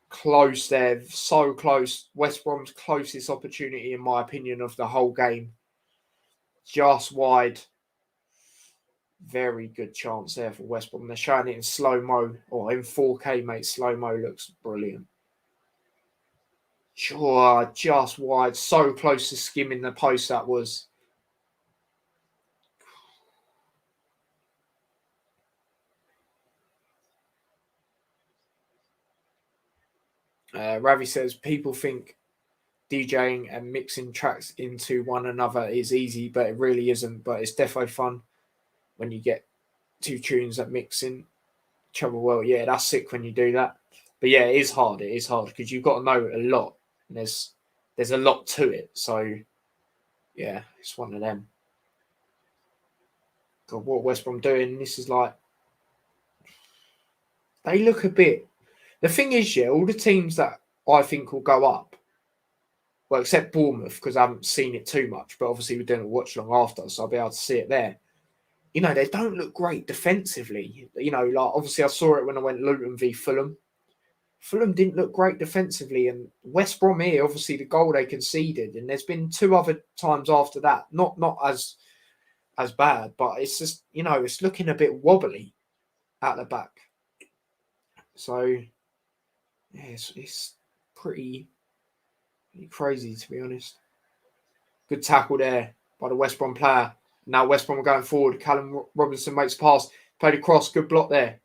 Close there. So close. West Brom's closest opportunity, in my opinion, of the whole game. Just wide. Very good chance there for West Brom. They're showing it in slow-mo or in 4K, mate. Slow-mo looks brilliant. Sure, just wide. So close to skimming the post that was. Ravi says, people think DJing and mixing tracks into one another is easy, but it really isn't. But it's defo fun when you get two tunes that mix in each other well. Yeah, that's sick when you do that. But yeah, it is hard. It is hard because you've got to know a lot. And there's a lot to it. So yeah, it's one of them. God, what West Brom doing? This is like, they look a bit. The thing is, yeah, all the teams that I think will go up, well, except Bournemouth, because I haven't seen it too much, but obviously we're doing a watch-along after, so I'll be able to see it there. They don't look great defensively. Like, obviously I saw it when I went Luton v Fulham. Fulham didn't look great defensively, and West Brom here, obviously the goal they conceded, and there's been two other times after that, not as bad, but it's just, it's looking a bit wobbly at the back. So, yeah, it's pretty crazy, to be honest. Good tackle there by the West Brom player. Now West Brom are going forward. Callum Robinson makes a pass. Played across. Good block there.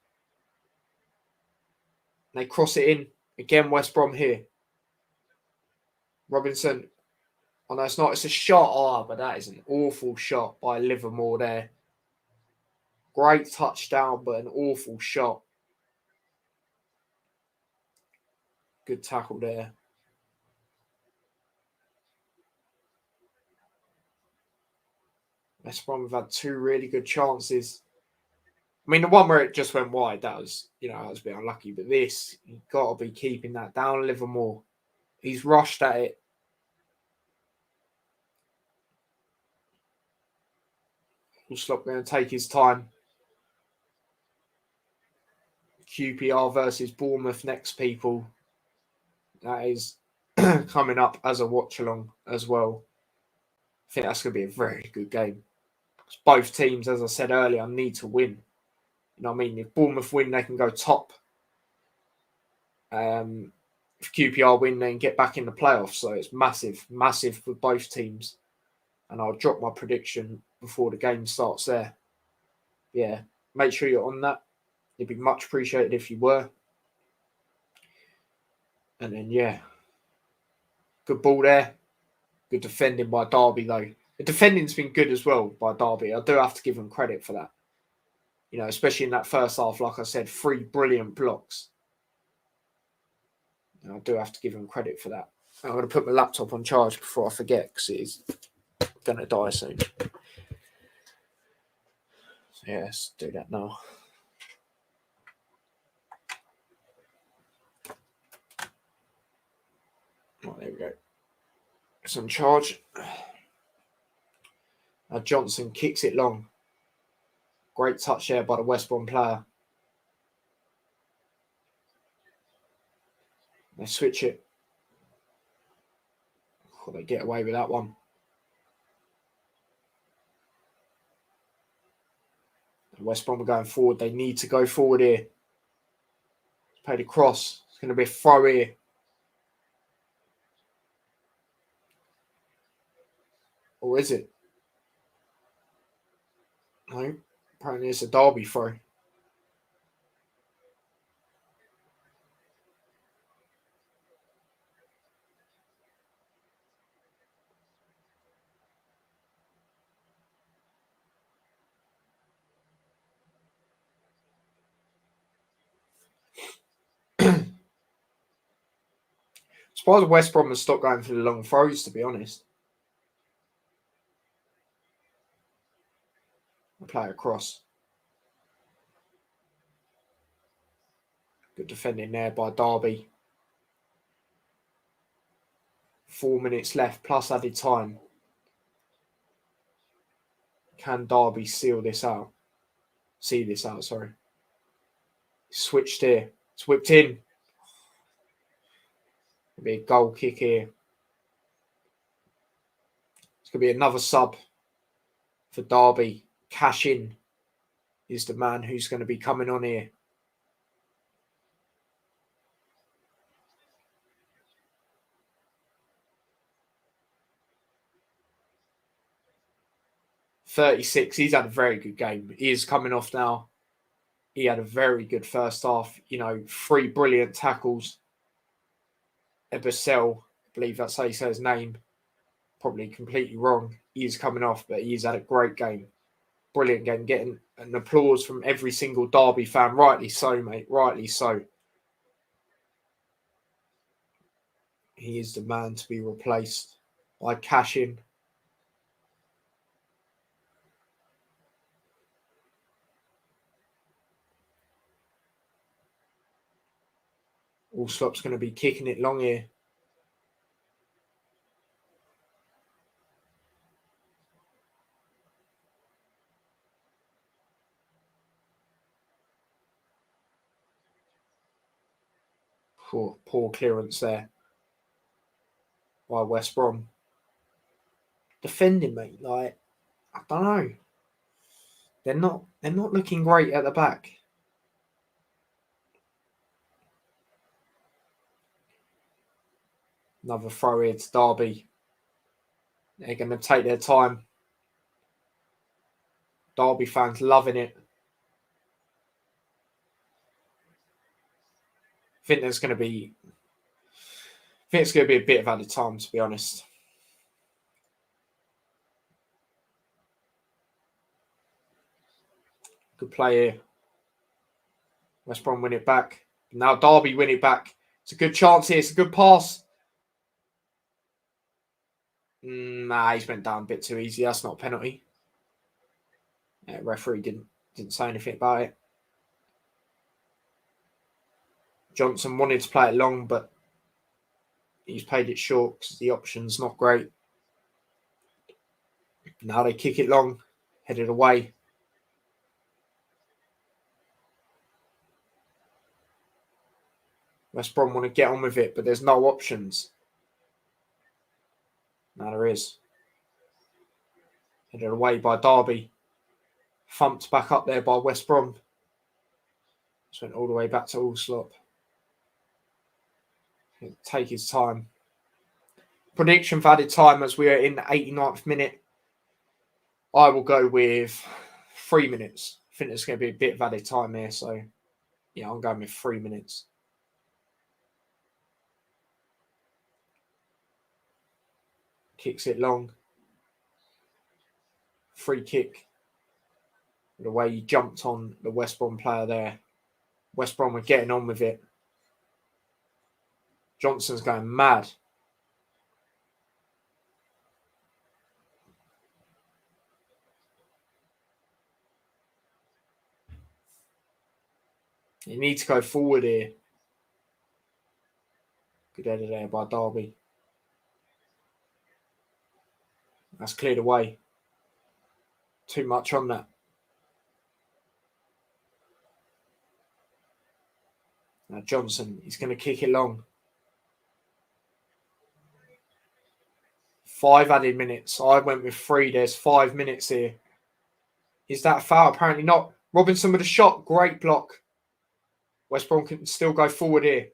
They cross it in. Again, West Brom here. Robinson. Oh, no, it's not. It's a shot. But that is an awful shot by Livermore there. Great touchdown, but an awful shot. Good tackle there. West Brom have had 2 really good chances. I mean, the one where it just went wide, that was a bit unlucky. But this, you've got to be keeping that down a little more. He's rushed at it. Slot going to take his time. QPR versus Bournemouth next, people. That is coming up as a watch-along as well. I think that's going to be a very good game. Both teams, as I said earlier, need to win. You know what I mean? If Bournemouth win, they can go top. If QPR win, they can get back in the playoffs. So it's massive, massive for both teams. And I'll drop my prediction before the game starts there. Yeah, make sure you're on that. It'd be much appreciated if you were. And then, yeah, good ball there. Good defending by Derby, though. The defending's been good as well by Derby. I do have to give them credit for that. You know, especially in that first half, like I said, 3 brilliant blocks. And I do have to give them credit for that. I'm going to put my laptop on charge before I forget because it is going to die soon. So, yeah, let's do that now. Oh, there we go. It's on charge. Johnson kicks it long. Great touch there by the West Brom player. They switch it. Oh, they get away with that one. West Brom are going forward. They need to go forward here. Played a cross. It's going to be a throw here. Or is it? No. Apparently it's a Derby throw. Surprised West Brom has stopped going for the long throws, to be honest. I play across. Good defending there by Derby. 4 minutes left, plus added time. Can Derby see this out, sorry. Switched here. It's whipped in. It'll be a goal kick here. It's going to be another sub for Derby. Cash in is the man who's going to be coming on here. .36. He's had a very good game. He is coming off now. He had a very good first half. 3 brilliant tackles. Ebicel, I believe that's how you say his name. Probably completely wrong. He is coming off, but he's had a great game. Brilliant game. Getting an applause from every single Derby fan. Rightly so, mate. Rightly so. He is the man to be replaced by Cash in. Allslop's going to be kicking it long here. Poor clearance there by West Brom. Defending, mate, I don't know. They're not looking great at the back. Another throw here to Derby. They're going to take their time. Derby fans loving it. I think it's going to be a bit of added time, to be honest. Good play here. West Brom win it back. Now Derby win it back. It's a good chance here. It's a good pass. Nah, he's went down a bit too easy. That's not a penalty. Yeah, referee didn't say anything about it. Johnson wanted to play it long, but he's played it short because the option's not great. Now they kick it long, headed away. West Brom want to get on with it, but there's no options. Now there is. Headed away by Derby. Thumped back up there by West Brom. Just went all the way back to Allslop. Take his time. Prediction for added time as we are in the 89th minute. I will go with 3 minutes. I think there's going to be a bit of added time here, so yeah, I'm going with 3 minutes. Kicks it long. Free kick. The way he jumped on the West Brom player there. West Brom were getting on with it. Johnson's going mad. You need to go forward here. Good header there by Derby. That's cleared away. Too much on that. Now Johnson, he's going to kick it long. 5 added minutes. I went with 3. There's 5 minutes here. Is that a foul? Apparently not. Robinson with a shot. Great block. West Brom can still go forward here.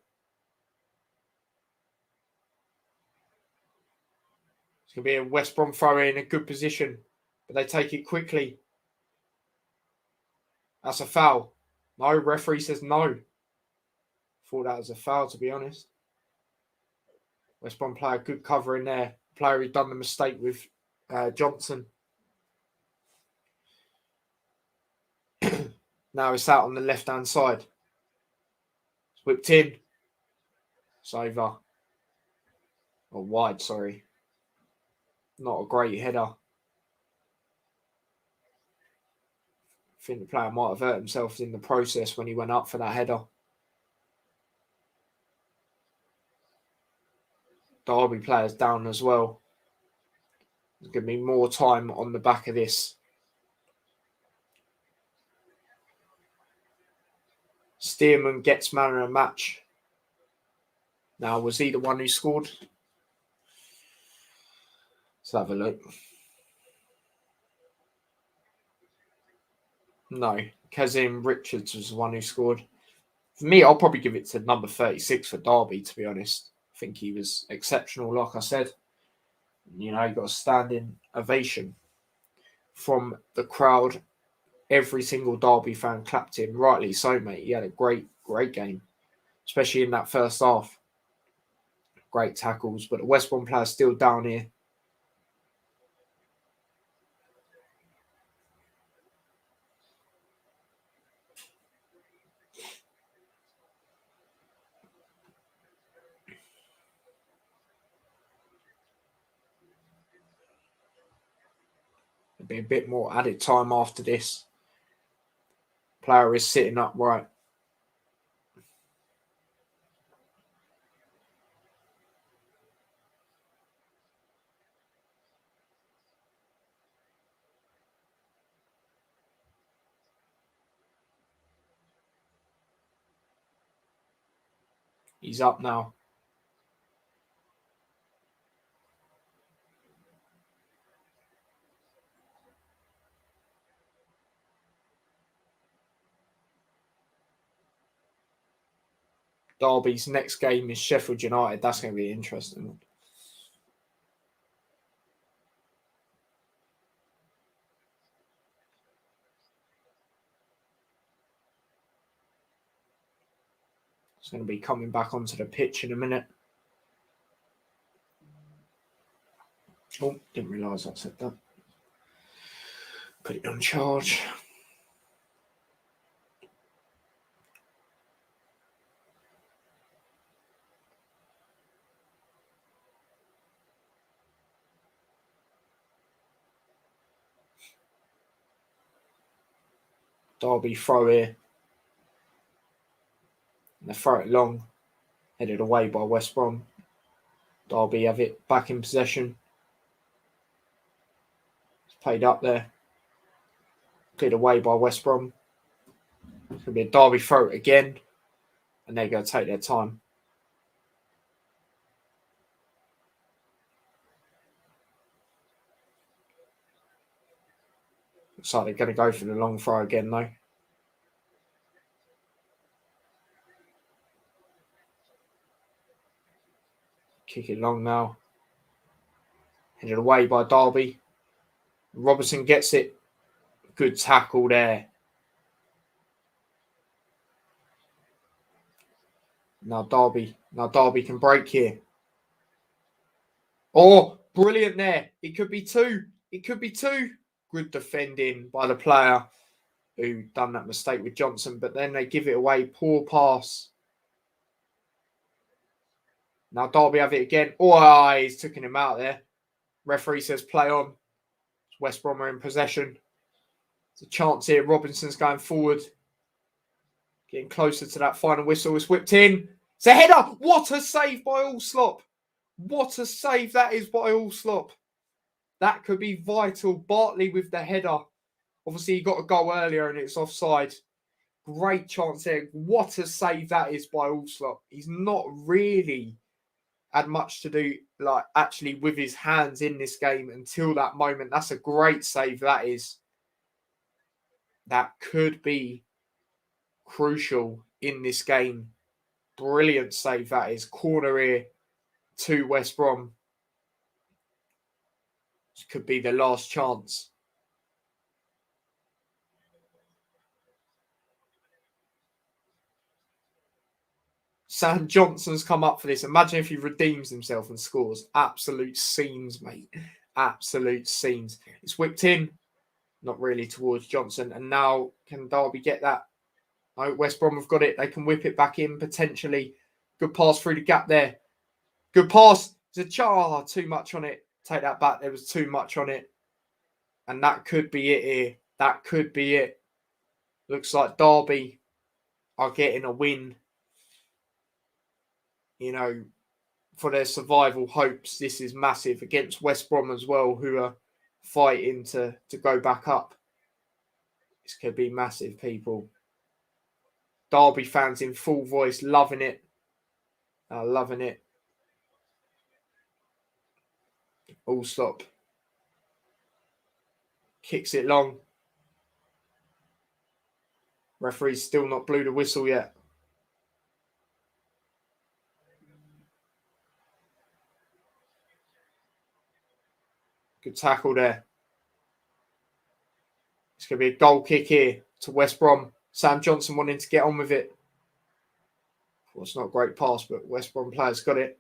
It's going to be a West Brom throw in a good position, but they take it quickly. That's a foul. No, referee says no. Thought that was a foul, to be honest. West Brom player, good cover in there. Player who's done the mistake with Johnson. Now it's out on the left-hand side. It's whipped in. It's over. Or wide, sorry. Not a great header. I think the player might have hurt himself in the process when he went up for that header. Derby players down as well. There's going to be more time on the back of this. Stearman gets man of the match. Now, was he the one who scored? Let's have a look. No, Kazim Richards was the one who scored. For me, I'll probably give it to number 36 for Derby, to be honest. I think he was exceptional, like I said. You know, he got a standing ovation from the crowd. Every single Derby fan clapped him. Rightly so, mate. He had a great game, especially in that first half. Great tackles, but the West Brom player's still down here. There'll be a bit more added time after this. Player is sitting upright. He's up now. Derby's next game is Sheffield United. That's going to be interesting. It's going to be coming back onto the pitch in a minute. Oh, didn't realise I said that. Put it on charge. Derby throw here. And they throw it long. Headed away by West Brom. Derby have it back in possession. It's played up there. Cleared away by West Brom. It's going to be a Derby throw it again. And they're going to take their time. Looks like they're going to go for the long throw again, though. Kick it long now. Headed away by Derby. Robertson gets it. Good tackle there. Now Derby can break here. Oh, brilliant there. It could be two. Good defending by the player who done that mistake with Johnson, but then they give it away. Poor pass. Now Derby have it again. Oh, he's taking him out there. Referee says play on. West Brom are in possession. There's a chance here. Robinson's going forward. Getting closer to that final whistle. It's whipped in. It's a header. What a save by Allslop. What a save that is by Allslop. That could be vital. Bartley with the header. Obviously, he got a goal earlier and it's offside. Great chance there. What a save that is by Allslop. He's not really had much to do, like, actually with his hands in this game until that moment. That's a great save, that is. That could be crucial in this game. Brilliant save, that is. Corner here to West Brom. This could be the last chance. Sam Johnson's come up for this. Imagine if he redeems himself and scores. Absolute scenes, mate. Absolute scenes. It's whipped in. Not really towards Johnson. And now can Derby get that? No, West Brom have got it. They can whip it back in potentially. Good pass through the gap there. Good pass. There's a too much on it. Take that back. There was too much on it. And that could be it here. That could be it. Looks like Derby are getting a win. You know, for their survival hopes, this is massive against West Brom as well, who are fighting to go back up. This could be massive, people. Derby fans in full voice, loving it. Loving it. Allslop kicks it long. Referee's still not blew the whistle yet. Good tackle there. It's going to be a goal kick here to West Brom. Sam Johnson wanting to get on with it. Well, it's not a great pass, but West Brom players got it.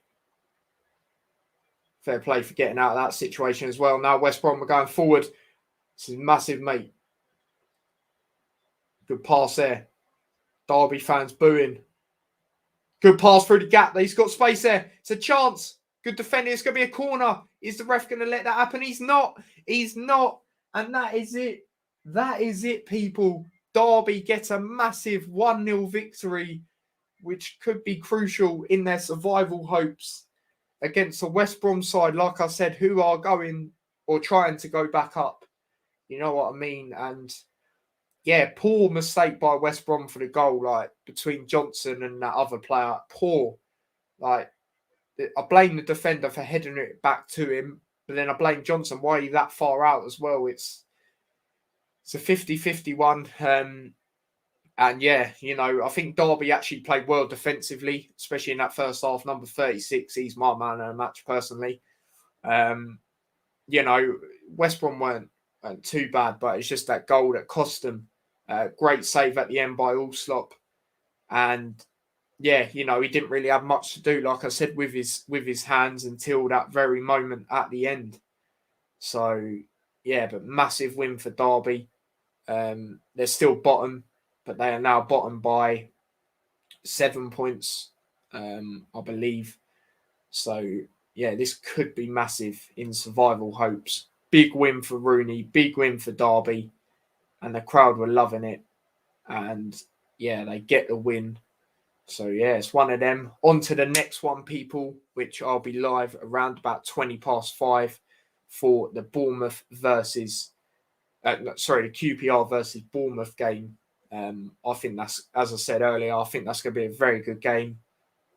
Fair play for getting out of that situation as well. Now West Brom are going forward. This is massive, mate. Good pass there. Derby fans booing. Good pass through the gap. He's got space there. It's a chance. Good defending. It's going to be a corner. Is the ref going to let that happen? He's not. He's not. And that is it. That is it, people. Derby get a massive 1-0 victory, which could be crucial in their survival hopes against the West Brom side, like I said, who are going or trying to go back up. You know what I mean? And yeah, poor mistake by West Brom for the goal, like between Johnson and that other player. Poor. Like, I blame the defender for heading it back to him, but then I blame Johnson. Why are you that far out as well? It's a 50-50 one. And yeah, you know, I think Derby actually played well defensively, especially in that first half. Number 36, he's my man of the match personally. You know, West Brom weren't too bad, but it's just that goal that cost them. Great save at the end by Allslop. And yeah, you know, he didn't really have much to do, like I said, with his hands until that very moment at the end. So yeah, but massive win for Derby. They're still bottom, but they are now bottom by 7 points, I believe. So yeah, this could be massive in survival hopes. Big win for Rooney, big win for Derby, and the crowd were loving it. and yeah, they get the win. So yeah, it's one of them. On to the next one, people, which I'll be live around about 5:20 for the Bournemouth versus, the QPR versus Bournemouth game. I think that's, as I said earlier, I think that's going to be a very good game.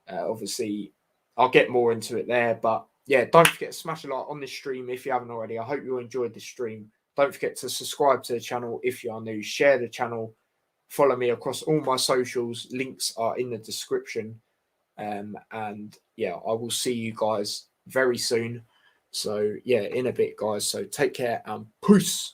Obviously, I'll get more into it there, but yeah, don't forget to smash a like on this stream if you haven't already. I hope you enjoyed this stream. Don't forget to subscribe to the channel if you are new. Share the channel. Follow me across all my socials. Links are in the description. And yeah, I will see you guys very soon. So yeah, in a bit, guys. So take care and peace.